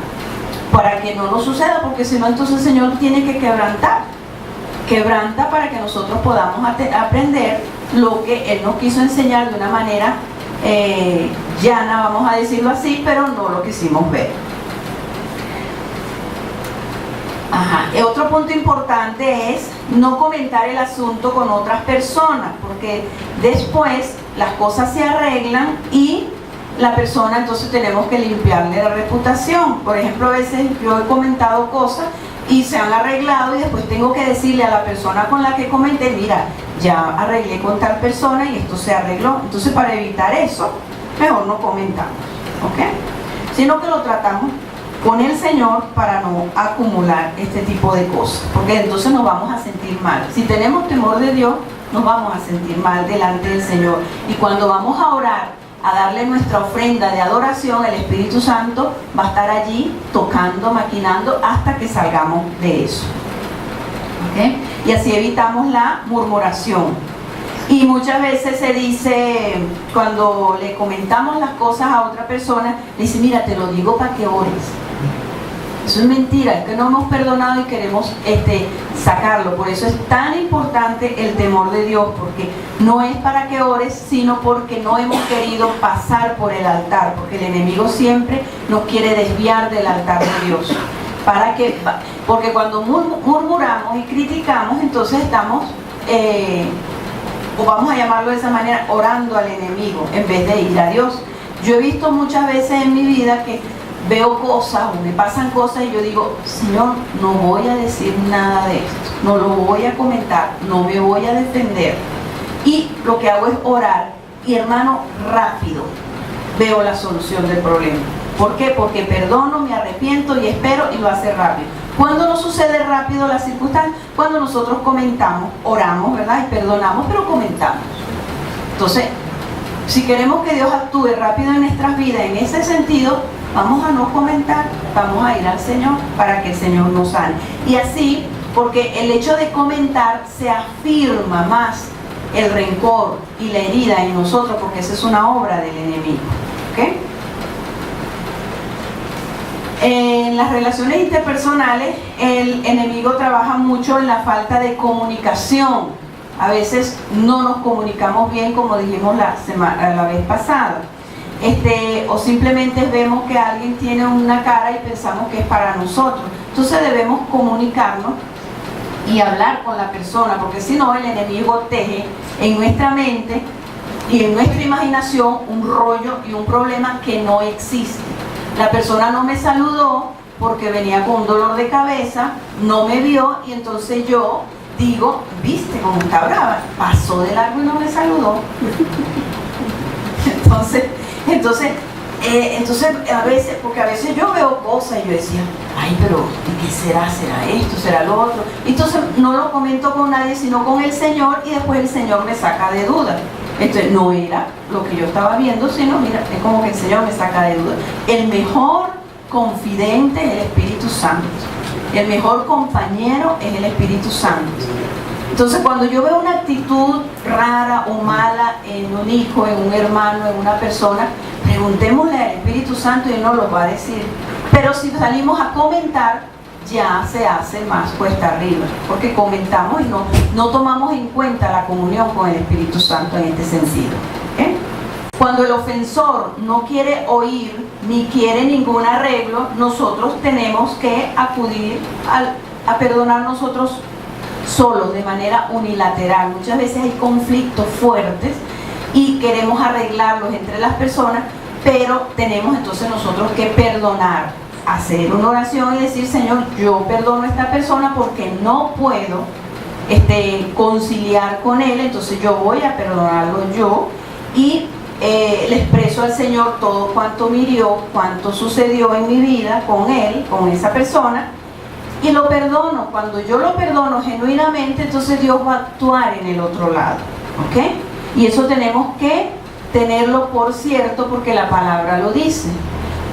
Para que no nos suceda, porque si no, entonces el Señor tiene que quebranta para que nosotros podamos aprender lo que Él nos quiso enseñar de una manera llana, vamos a decirlo así, pero no lo quisimos ver. Otro punto importante es no comentar el asunto con otras personas, porque después las cosas se arreglan y la persona, entonces tenemos que limpiarle la reputación. Por ejemplo, a veces yo he comentado cosas y se han arreglado y después tengo que decirle a la persona con la que comenté, mira, ya arreglé con tal persona y esto se arregló. Entonces, para evitar eso, mejor no comentamos, ¿ok? Sino que lo tratamos con el Señor para no acumular este tipo de cosas, porque entonces nos vamos a sentir mal. Si tenemos temor de Dios, nos vamos a sentir mal delante del Señor. Y cuando vamos a orar, a darle nuestra ofrenda de adoración, el Espíritu Santo va a estar allí tocando, maquinando hasta que salgamos de eso. ¿Okay? Y así evitamos la murmuración. Y muchas veces se dice, cuando le comentamos las cosas a otra persona, le dice, mira, te lo digo para que ores. Eso es mentira, es que no hemos perdonado y queremos sacarlo. Por eso es tan importante el temor de Dios, porque no es para que ores, sino porque no hemos querido pasar por el altar, porque el enemigo siempre nos quiere desviar del altar de Dios. Porque cuando murmuramos y criticamos, entonces estamos, o vamos a llamarlo de esa manera, orando al enemigo en vez de ir a Dios. Yo he visto muchas veces en mi vida que veo cosas o me pasan cosas y yo digo, Señor, no voy a decir nada de esto, no lo voy a comentar, no me voy a defender. Y lo que hago es orar y, hermano, rápido veo la solución del problema. ¿Por qué? Porque perdono, me arrepiento y espero y lo hace rápido. ¿Cuándo no sucede rápido la circunstancia? Cuando nosotros comentamos, oramos, ¿verdad? Y perdonamos, pero comentamos. Entonces, si queremos que Dios actúe rápido en nuestras vidas en ese sentido, vamos a no comentar, vamos a ir al Señor para que el Señor nos sane. Y así, porque el hecho de comentar se afirma más el rencor y la herida en nosotros, porque esa es una obra del enemigo. ¿Okay? En las relaciones interpersonales, el enemigo trabaja mucho en la falta de comunicación. A veces no nos comunicamos bien, como dijimos la vez pasada. O simplemente vemos que alguien tiene una cara y pensamos que es para nosotros. Entonces debemos comunicarnos y hablar con la persona, porque si no, el enemigo teje en nuestra mente y en nuestra imaginación un rollo y un problema que no existe. La persona no me saludó porque venía con un dolor de cabeza, no me vio y entonces yo digo, viste cómo está brava, pasó de largo y no me saludó. Entonces a veces, porque a veces yo veo cosas y yo decía, ay, pero ¿qué será? ¿Será esto? ¿Será lo otro? Entonces no lo comento con nadie, sino con el Señor, y después el Señor me saca de duda. Entonces no era lo que yo estaba viendo, sino mira, es como que el Señor me saca de duda. El mejor confidente es el Espíritu Santo. El mejor compañero es el Espíritu Santo. Entonces, cuando yo veo una actitud rara o mala en un hijo, en un hermano, en una persona, preguntémosle al Espíritu Santo y Él nos lo va a decir. Pero si salimos a comentar, ya se hace más cuesta arriba, porque comentamos y no tomamos en cuenta la comunión con el Espíritu Santo en este sentido. Cuando el ofensor no quiere oír ni quiere ningún arreglo, nosotros tenemos que acudir a perdonar nosotros solos, de manera unilateral. Muchas veces hay conflictos fuertes y queremos arreglarlos entre las personas, pero tenemos entonces nosotros que perdonar, hacer una oración y decir, Señor, yo perdono a esta persona porque no puedo conciliar con él, entonces yo voy a perdonarlo yo y le expreso al Señor todo cuanto me hirió, cuanto sucedió en mi vida con él, con esa persona, y lo perdono. Cuando yo lo perdono genuinamente, entonces Dios va a actuar en el otro lado, ¿ok? Y eso tenemos que tenerlo por cierto, porque la palabra lo dice.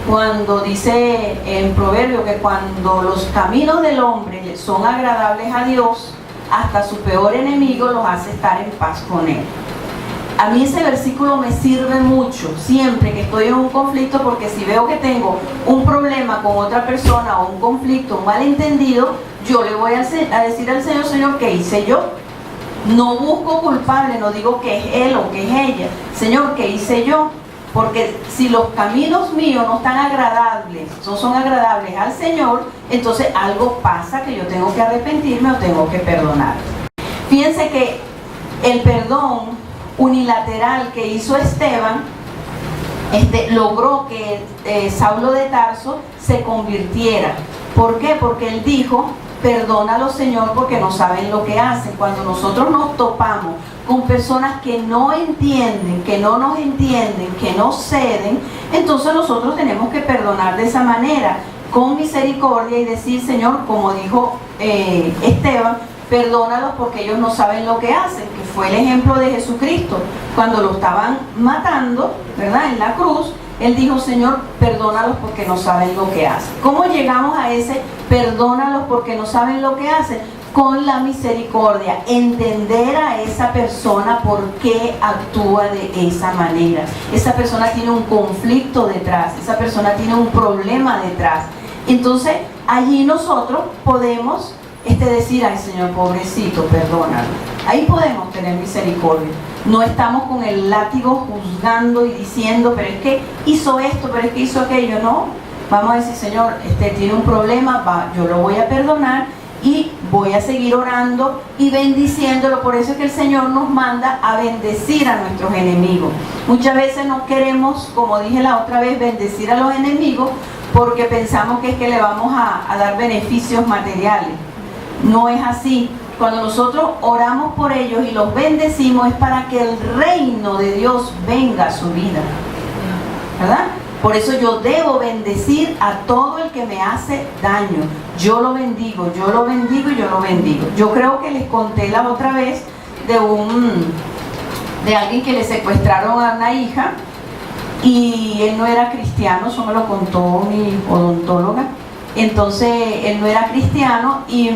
Cuando dice en Proverbio que cuando los caminos del hombre son agradables a Dios, hasta su peor enemigo los hace estar en paz con él. A mí ese versículo me sirve mucho siempre que estoy en un conflicto, porque si veo que tengo un problema con otra persona o un conflicto, un malentendido, yo le voy a decir al Señor: Señor, ¿qué hice yo? No busco culpable, no digo que es él o que es ella. Señor, ¿qué hice yo? Porque si los caminos míos no están agradables, no son agradables al Señor, entonces algo pasa que yo tengo que arrepentirme o tengo que perdonar. Fíjense que el perdón unilateral que hizo Esteban logró que Saulo de Tarso se convirtiera. ¿Por qué? Porque él dijo: perdónalo, Señor, porque no saben lo que hacen. Cuando nosotros nos topamos con personas que no entienden, que no nos entienden, que no ceden, entonces nosotros tenemos que perdonar de esa manera, con misericordia, y decir: Señor, como dijo Esteban, perdónalos porque ellos no saben lo que hacen, que fue el ejemplo de Jesucristo. Cuando lo estaban matando, ¿verdad?, en la cruz, él dijo: Señor, perdónalos porque no saben lo que hacen. ¿Cómo llegamos a ese perdónalos porque no saben lo que hacen? Con la misericordia, entender a esa persona por qué actúa de esa manera. Esa persona tiene un conflicto detrás, esa persona tiene un problema detrás. Entonces, allí nosotros podemos decir: ay, Señor, pobrecito, perdónalo. Ahí podemos tener misericordia. No estamos con el látigo juzgando y diciendo: pero es que hizo esto, pero es que hizo aquello. No, vamos a decir: Señor, tiene un problema, yo lo voy a perdonar y voy a seguir orando y bendiciéndolo. Por eso es que el Señor nos manda a bendecir a nuestros enemigos. Muchas veces no queremos, como dije la otra vez, bendecir a los enemigos porque pensamos que es que le vamos a dar beneficios materiales. No es así. Cuando nosotros oramos por ellos y los bendecimos, es para que el reino de Dios venga a su vida, ¿verdad? Por eso yo debo bendecir a todo el que me hace daño. Yo lo bendigo, yo lo bendigo y yo lo bendigo. Yo creo que les conté la otra vez de alguien que le secuestraron a una hija y él no era cristiano. Eso me lo contó mi odontóloga. Entonces él no era cristiano y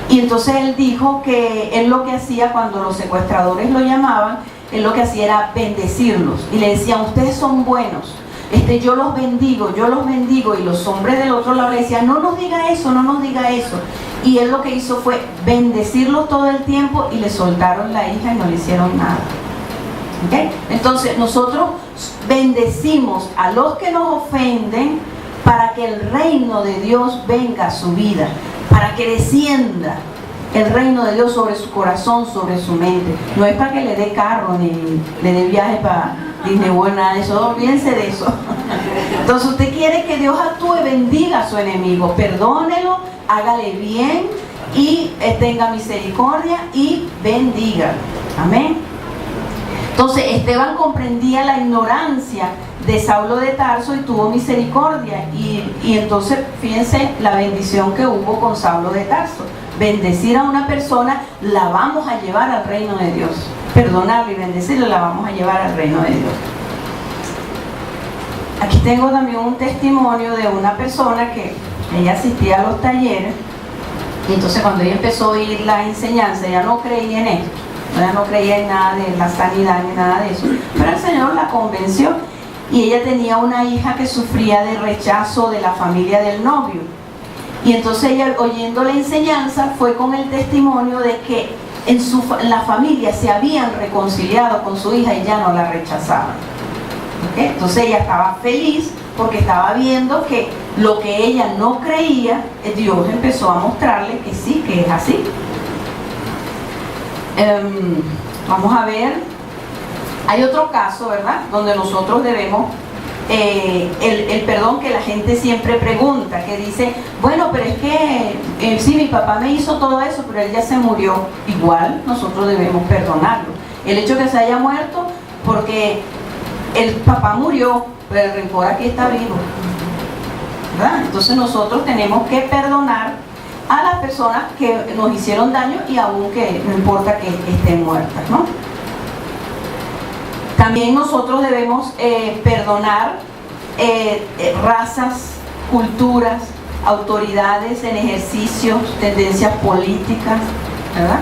entonces él dijo que él lo que hacía cuando los secuestradores lo llamaban, él lo que hacía era bendecirlos y le decían: ustedes son buenos, yo los bendigo, y los hombres del otro lado le decían: no nos diga eso, no nos diga eso. Y él lo que hizo fue bendecirlos todo el tiempo y le soltaron la hija y no le hicieron nada. ¿Okay? Entonces nosotros bendecimos a los que nos ofenden para que el reino de Dios venga a su vida, para que descienda el reino de Dios sobre su corazón, sobre su mente. No es para que le dé carro ni le dé viaje para Disney World, nada de eso. Olvídense de eso. Entonces usted quiere que Dios actúe, bendiga a su enemigo, perdónelo, hágale bien y tenga misericordia y bendiga. Amén. Entonces Esteban comprendía la ignorancia de Saulo de Tarso y tuvo misericordia, y entonces fíjense la bendición que hubo con Saulo de Tarso. Bendecir a una persona la vamos a llevar al reino de Dios. Perdonarle y bendecirle la vamos a llevar al reino de Dios. Aquí tengo también un testimonio de una persona que ella asistía a los talleres, y entonces cuando ella empezó a oír la enseñanza, ella no creía en esto, ella no creía en nada de la sanidad ni nada de eso, pero el Señor la convenció. Y ella tenía una hija que sufría de rechazo de la familia del novio. Y entonces ella, oyendo la enseñanza, fue con el testimonio de que en la familia se habían reconciliado con su hija y ya no la rechazaban. ¿Okay? Entonces ella estaba feliz porque estaba viendo que lo que ella no creía, Dios empezó a mostrarle que sí, que es así. Vamos a ver. Hay otro caso, ¿verdad?, donde nosotros debemos el perdón que la gente siempre pregunta, que dice: bueno, pero es que sí, mi papá me hizo todo eso, pero él ya se murió. Igual nosotros debemos perdonarlo. El hecho de que se haya muerto, porque el papá murió, pero el rencor aquí está vivo, ¿verdad? Entonces nosotros tenemos que perdonar a las personas que nos hicieron daño, y aún que no importa que estén muertas, ¿no? También nosotros debemos perdonar razas, culturas, autoridades en ejercicios, tendencias políticas, ¿verdad?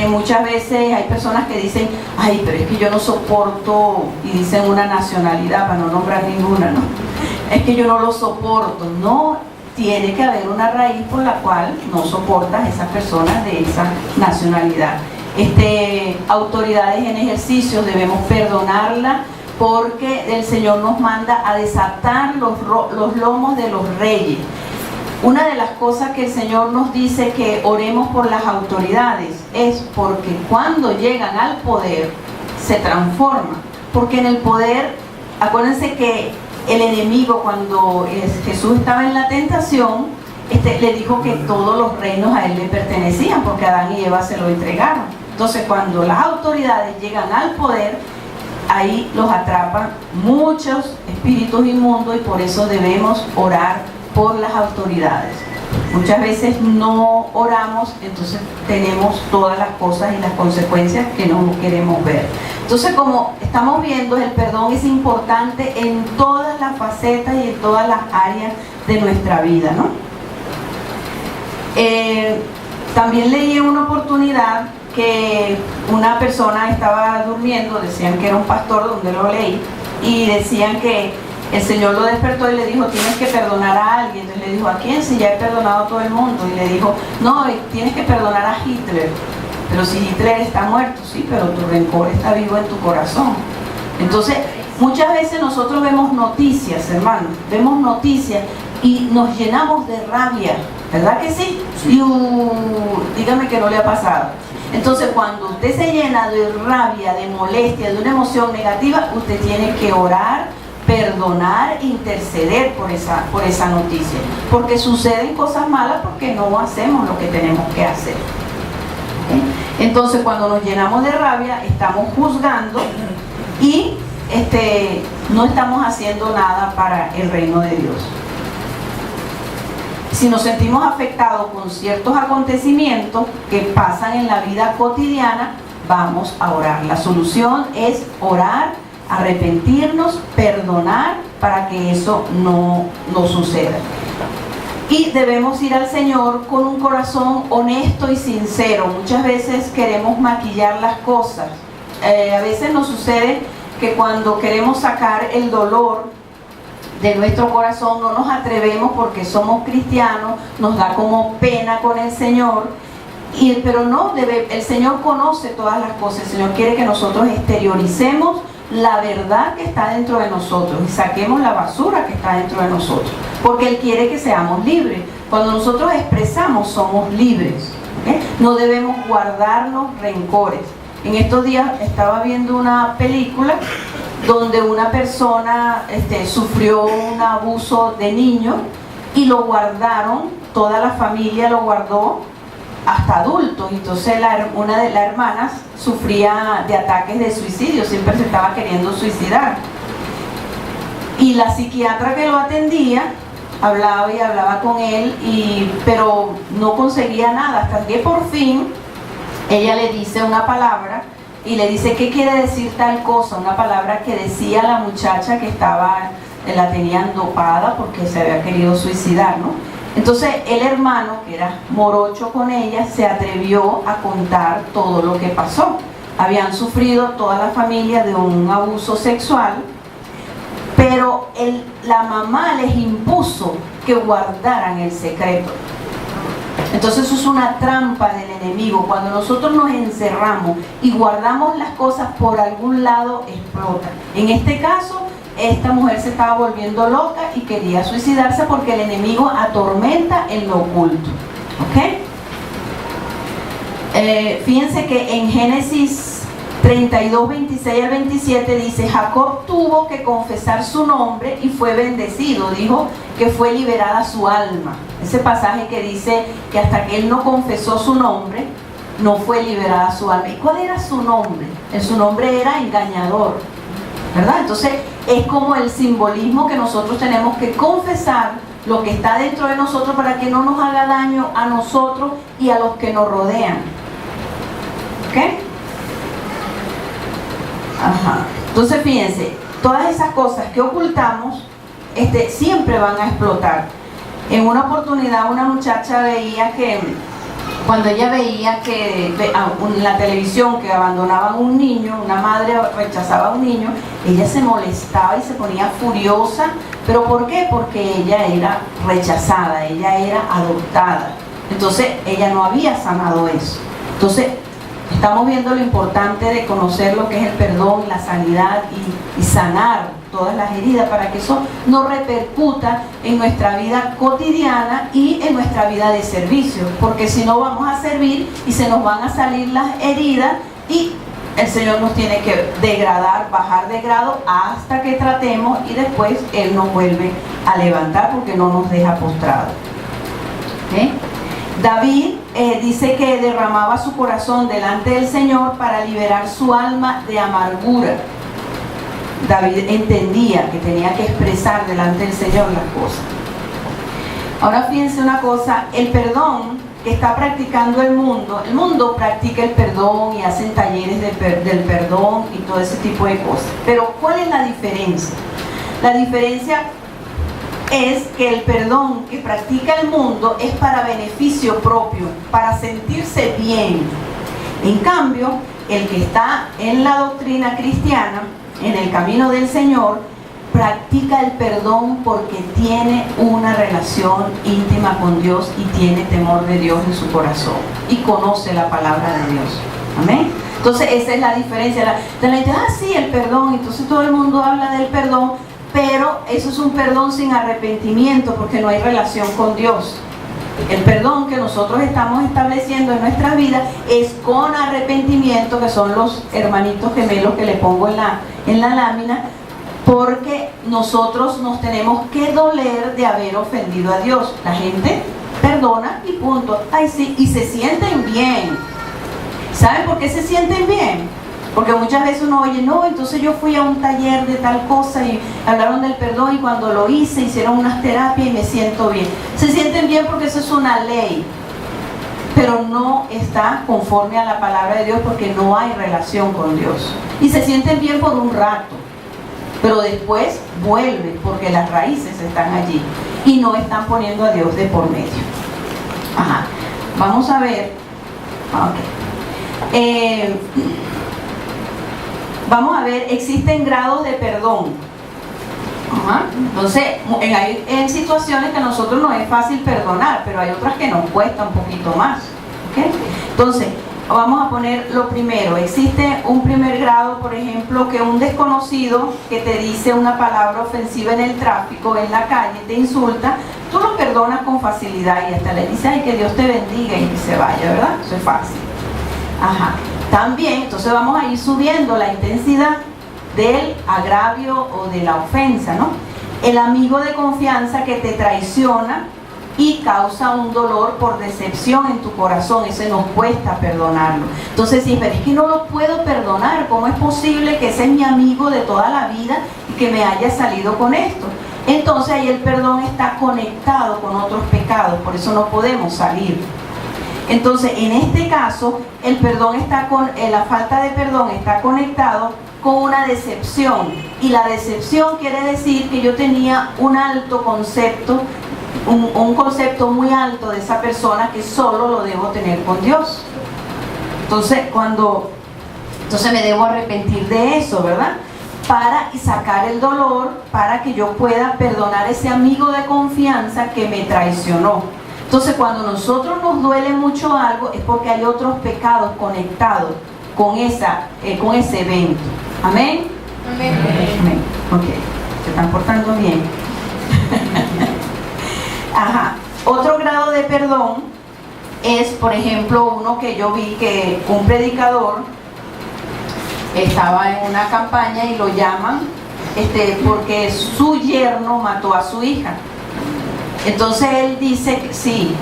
Muchas veces hay personas que dicen, ay, pero es que yo no soporto, y dicen una nacionalidad para no nombrar ninguna, ¿no? Es que yo no lo soporto. No, tiene que haber una raíz por la cual no soportas esas personas de esa nacionalidad. Autoridades en ejercicio debemos perdonarla, porque el Señor nos manda a desatar los lomos de los reyes. Una de las cosas que el Señor nos dice que oremos por las autoridades es porque cuando llegan al poder se transforman. Porque en el poder, acuérdense que el enemigo, cuando Jesús estaba en la tentación, le dijo que todos los reinos a él le pertenecían, porque Adán y Eva se lo entregaron. Entonces, cuando las autoridades llegan al poder, ahí los atrapan muchos espíritus inmundos, y por eso debemos orar por las autoridades. Muchas veces no oramos, entonces tenemos todas las cosas y las consecuencias que no queremos ver. Entonces, como estamos viendo, el perdón es importante en todas las facetas y en todas las áreas de nuestra vida, ¿no? También leí en una oportunidad que una persona estaba durmiendo, decían que era un pastor, donde lo leí, y decían que el Señor lo despertó y le dijo, tienes que perdonar a alguien. Entonces le dijo, ¿a quién? Si ya he perdonado a todo el mundo. Y le dijo, no, tienes que perdonar a Hitler. Pero si Hitler está muerto, sí, pero tu rencor está vivo en tu corazón. Entonces, muchas veces nosotros vemos noticias, hermanos, vemos noticias y nos llenamos de rabia, ¿verdad que sí? Sí. Y dígame que no le ha pasado. Entonces, cuando usted se llena de rabia, de molestia, de una emoción negativa, usted tiene que orar, perdonar, interceder por esa noticia, porque suceden cosas malas porque no hacemos lo que tenemos que hacer. ¿Okay? Entonces, cuando nos llenamos de rabia, estamos juzgando y no estamos haciendo nada para el reino de Dios. Si nos sentimos afectados con ciertos acontecimientos que pasan en la vida cotidiana, vamos a orar. La solución es orar, arrepentirnos, perdonar, para que eso no suceda. Y debemos ir al Señor con un corazón honesto y sincero. Muchas veces queremos maquillar las cosas. A veces nos sucede que cuando queremos sacar el dolor de nuestro corazón no nos atrevemos porque somos cristianos, nos da como pena con el Señor. Pero no, el Señor conoce todas las cosas. El Señor quiere que nosotros exterioricemos la verdad que está dentro de nosotros y saquemos la basura que está dentro de nosotros, porque Él quiere que seamos libres. Cuando nosotros expresamos, somos libres, ¿okay? No debemos guardarnos rencores. En estos días estaba viendo una película donde una persona sufrió un abuso de niño y lo guardaron, toda la familia lo guardó hasta adultos. Entonces una de las hermanas sufría de ataques de suicidio, siempre se estaba queriendo suicidar, y la psiquiatra que lo atendía hablaba con él, pero no conseguía nada, hasta que por fin ella le dice una palabra y le dice, ¿qué quiere decir tal cosa? Una palabra que decía la muchacha que la tenían dopada porque se había querido suicidar, ¿no? Entonces el hermano, que era morocho con ella, se atrevió a contar todo lo que pasó. Habían sufrido toda la familia de un abuso sexual, pero la mamá les impuso que guardaran el secreto. Entonces eso es una trampa del enemigo. Cuando nosotros nos encerramos y guardamos las cosas, por algún lado explota. En este caso, esta mujer se estaba volviendo loca y quería suicidarse porque el enemigo atormenta en lo oculto. ¿Ok? Fíjense que en Génesis 32, 26 al 27 dice, Jacob tuvo que confesar su nombre y fue bendecido. Dijo que fue liberada su alma. Ese pasaje que dice que hasta que él no confesó su nombre, no fue liberada su alma. ¿Y cuál era su nombre? Su nombre era engañador, ¿verdad? Entonces es como el simbolismo que nosotros tenemos que confesar lo que está dentro de nosotros para que no nos haga daño a nosotros y a los que nos rodean. ¿Ok? Ajá. Entonces fíjense, todas esas cosas que ocultamos siempre van a explotar. En una oportunidad una muchacha veía que cuando ella veía que en la televisión que abandonaban un niño, una madre rechazaba a un niño, ella se molestaba y se ponía furiosa. ¿Pero por qué? Porque ella era rechazada, ella era adoptada. Entonces ella no había sanado eso. Entonces estamos viendo lo importante de conocer lo que es el perdón, la sanidad y sanar todas las heridas para que eso no repercuta en nuestra vida cotidiana y en nuestra vida de servicio, porque si no vamos a servir y se nos van a salir las heridas y el Señor nos tiene que degradar, bajar de grado hasta que tratemos y después Él nos vuelve a levantar porque no nos deja postrados. ¿Okay? David dice que derramaba su corazón delante del Señor para liberar su alma de amargura. David entendía que tenía que expresar delante del Señor las cosas. Ahora fíjense una cosa, el perdón que está practicando el mundo practica el perdón y hacen talleres del perdón y todo ese tipo de cosas. Pero ¿cuál es la diferencia? La diferencia es que el perdón que practica el mundo es para beneficio propio, para sentirse bien. En cambio, el que está en la doctrina cristiana, en el camino del Señor, practica el perdón porque tiene una relación íntima con Dios y tiene temor de Dios en su corazón y conoce la palabra de Dios. Amén. Entonces esa es la diferencia. La gente, sí, el perdón. Entonces todo el mundo habla del perdón, pero eso es un perdón sin arrepentimiento porque no hay relación con Dios. El perdón que nosotros estamos estableciendo en nuestra vida es con arrepentimiento, que son los hermanitos gemelos que le pongo en la lámina, porque nosotros nos tenemos que doler de haber ofendido a Dios. La gente perdona y punto. Ay, sí, y se sienten bien. ¿Saben por qué se sienten bien? Porque muchas veces uno oye, no, entonces yo fui a un taller de tal cosa y hablaron del perdón y cuando lo hice hicieron unas terapias y me siento bien. Se sienten bien porque eso es una ley, pero no está conforme a la palabra de Dios porque no hay relación con Dios. Y se sienten bien por un rato, pero después vuelven porque las raíces están allí y no están poniendo a Dios de por medio. Ajá. Vamos a ver. Okay. Vamos a ver, existen grados de perdón. Ajá. Entonces, hay situaciones que a nosotros nos es fácil perdonar, pero hay otras que nos cuesta un poquito más. ¿Okay? Entonces, vamos a poner lo primero. Existe un primer grado, por ejemplo, que un desconocido que te dice una palabra ofensiva en el tráfico, en la calle, te insulta, tú lo perdonas con facilidad y hasta le dices, ay, que Dios te bendiga y que se vaya, ¿verdad? Eso es fácil. Ajá. También, entonces vamos a ir subiendo la intensidad del agravio o de la ofensa, ¿no? El amigo de confianza que te traiciona y causa un dolor por decepción en tu corazón, ese nos cuesta perdonarlo. Entonces, sí, pero es que no lo puedo perdonar, ¿cómo es posible que ese es mi amigo de toda la vida y que me haya salido con esto? Entonces ahí el perdón está conectado con otros pecados, por eso no podemos salir. Entonces, en este caso, el perdón está la falta de perdón está conectado con una decepción. Y la decepción quiere decir que yo tenía un alto concepto, un concepto muy alto de esa persona que solo lo debo tener con Dios. Entonces, entonces me debo arrepentir de eso, ¿verdad? Para sacar el dolor, para que yo pueda perdonar a ese amigo de confianza que me traicionó. Entonces, cuando a nosotros nos duele mucho algo, es porque hay otros pecados conectados con ese evento. ¿Amén? Amén. Amén. Ok, se están portando bien. Ajá. Otro grado de perdón es, por ejemplo, uno que yo vi que un predicador estaba en una campaña y lo llaman porque su yerno mató a su hija. Entonces él dice que sí,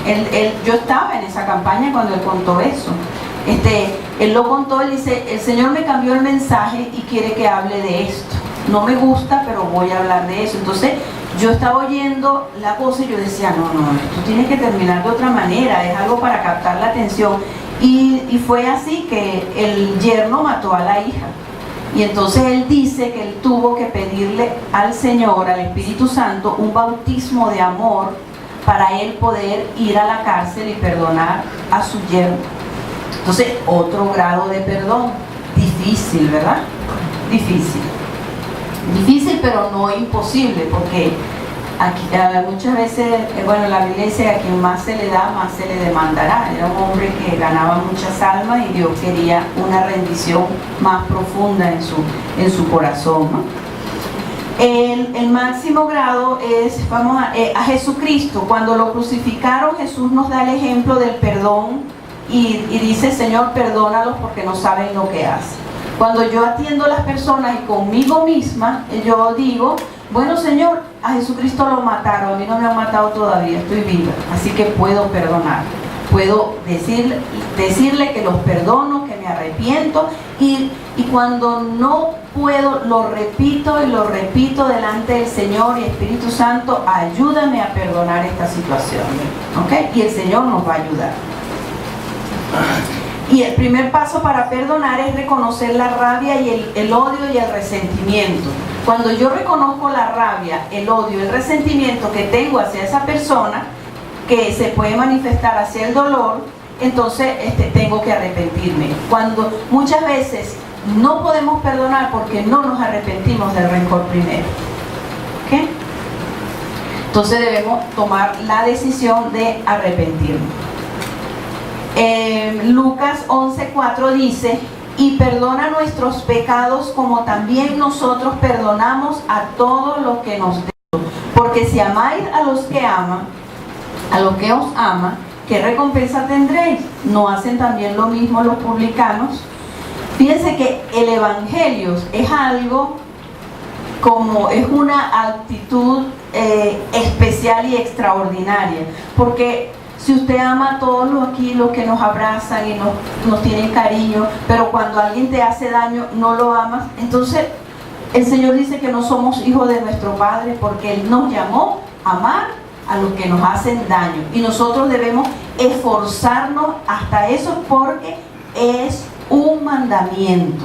yo estaba en esa campaña cuando él contó eso. Él lo contó, él dice, el Señor me cambió el mensaje y quiere que hable de esto. No me gusta, pero voy a hablar de eso. Entonces yo estaba oyendo la cosa y yo decía, no, esto tiene que terminar de otra manera, es algo para captar la atención. Y fue así que el yerno mató a la hija. Y entonces él dice que él tuvo que pedirle al Señor, al Espíritu Santo, un bautismo de amor para él poder ir a la cárcel y perdonar a su yerno. Entonces, otro grado de perdón. Difícil, ¿verdad? Difícil. Difícil, pero no imposible, porque aquí muchas veces, bueno, la Biblia dice a quien más se le da, más se le demandará. Era un hombre que ganaba muchas almas y Dios quería una rendición más profunda en su corazón, ¿no? El máximo grado es, vamos a Jesucristo. Cuando lo crucificaron, Jesús nos da el ejemplo del perdón y dice: Señor, perdónalos porque no saben lo que hacen. Cuando yo atiendo a las personas y conmigo misma, yo digo: bueno, Señor, a Jesucristo lo mataron, a mí no me han matado todavía, estoy viva, así que puedo perdonar. Puedo decirle que los perdono, que me arrepiento, y cuando no puedo, lo repito y lo repito delante del Señor: y Espíritu Santo, ayúdame a perdonar esta situación, ¿ok? Y el Señor nos va a ayudar. Y el primer paso para perdonar es reconocer la rabia y el odio y el resentimiento. Cuando yo reconozco la rabia, el odio, el resentimiento que tengo hacia esa persona, que se puede manifestar hacia el dolor, entonces tengo que arrepentirme. Cuando muchas veces no podemos perdonar porque no nos arrepentimos del rencor primero. ¿Ok? Entonces debemos tomar la decisión de arrepentirnos. Lucas 11:4 dice: y perdona nuestros pecados como también nosotros perdonamos a todos los que nos deben. Porque si amáis a los que aman, a los que os aman, ¿qué recompensa tendréis? ¿No hacen también lo mismo los publicanos? Fíjense que el evangelio es algo como, es una actitud especial y extraordinaria, porque si usted ama a todos los aquí, los que nos abrazan y nos tienen cariño, pero cuando alguien te hace daño no lo amas, entonces el Señor dice que no somos hijos de nuestro Padre, porque Él nos llamó a amar a los que nos hacen daño, y nosotros debemos esforzarnos hasta eso, porque es un mandamiento.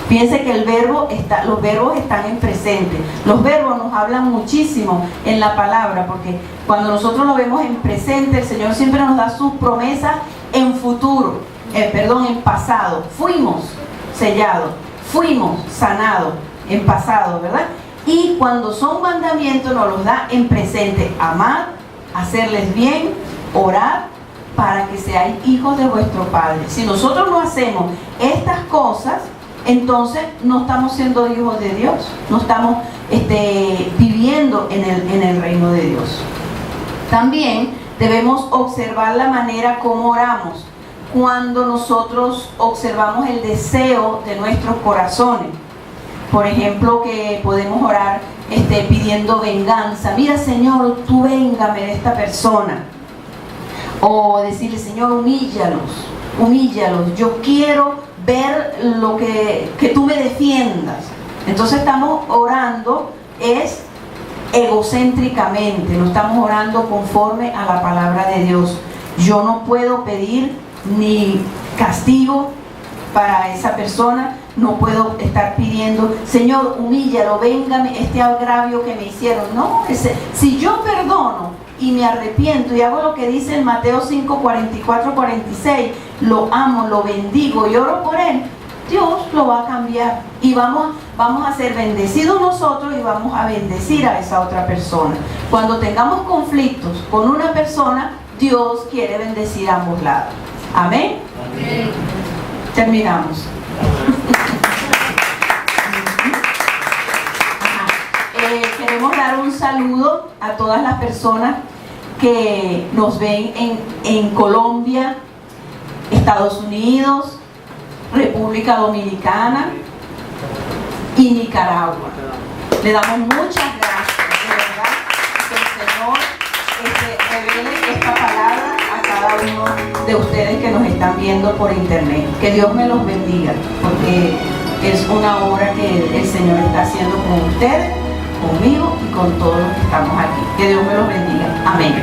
Fíjense que los verbos están en presente. Los verbos nos hablan muchísimo en la palabra, porque cuando nosotros lo vemos en presente, el Señor siempre nos da sus promesas en futuro, en pasado. Fuimos sellados, fuimos sanados en pasado, ¿verdad? Y cuando son mandamientos nos los da en presente: amar, hacerles bien, orar, para que seáis hijos de vuestro Padre. Si nosotros no hacemos estas cosas, entonces no estamos siendo hijos de Dios, no estamos viviendo en el reino de Dios. También debemos observar la manera como oramos. Cuando nosotros observamos el deseo de nuestros corazones, por ejemplo, que podemos orar pidiendo venganza: mira, Señor, tú véngame de esta persona. O decirle: Señor, humíllalos, yo quiero ver lo que tú me defiendas. Entonces estamos orando egocéntricamente, no estamos orando conforme a la palabra de Dios. Yo no puedo pedir ni castigo para esa persona, no puedo estar pidiendo: Señor, humíllalo, véngame este agravio que me hicieron. No, si yo perdono y me arrepiento y hago lo que dice en Mateo 5:44-46, lo amo, lo bendigo y oro por él, Dios lo va a cambiar, y vamos a ser bendecidos nosotros y vamos a bendecir a esa otra persona. Cuando tengamos conflictos con una persona, Dios quiere bendecir a ambos lados. Amén. Amén. Terminamos. Queremos dar un saludo a todas las personas que nos ven en Colombia, Estados Unidos, República Dominicana y Nicaragua. Le damos muchas gracias, de verdad, que el Señor revele esta palabra a cada uno de ustedes que nos están viendo por internet. Que Dios me los bendiga, porque es una obra que el Señor está haciendo con ustedes, conmigo y con todos los que estamos aquí. Que Dios me los bendiga. Amén.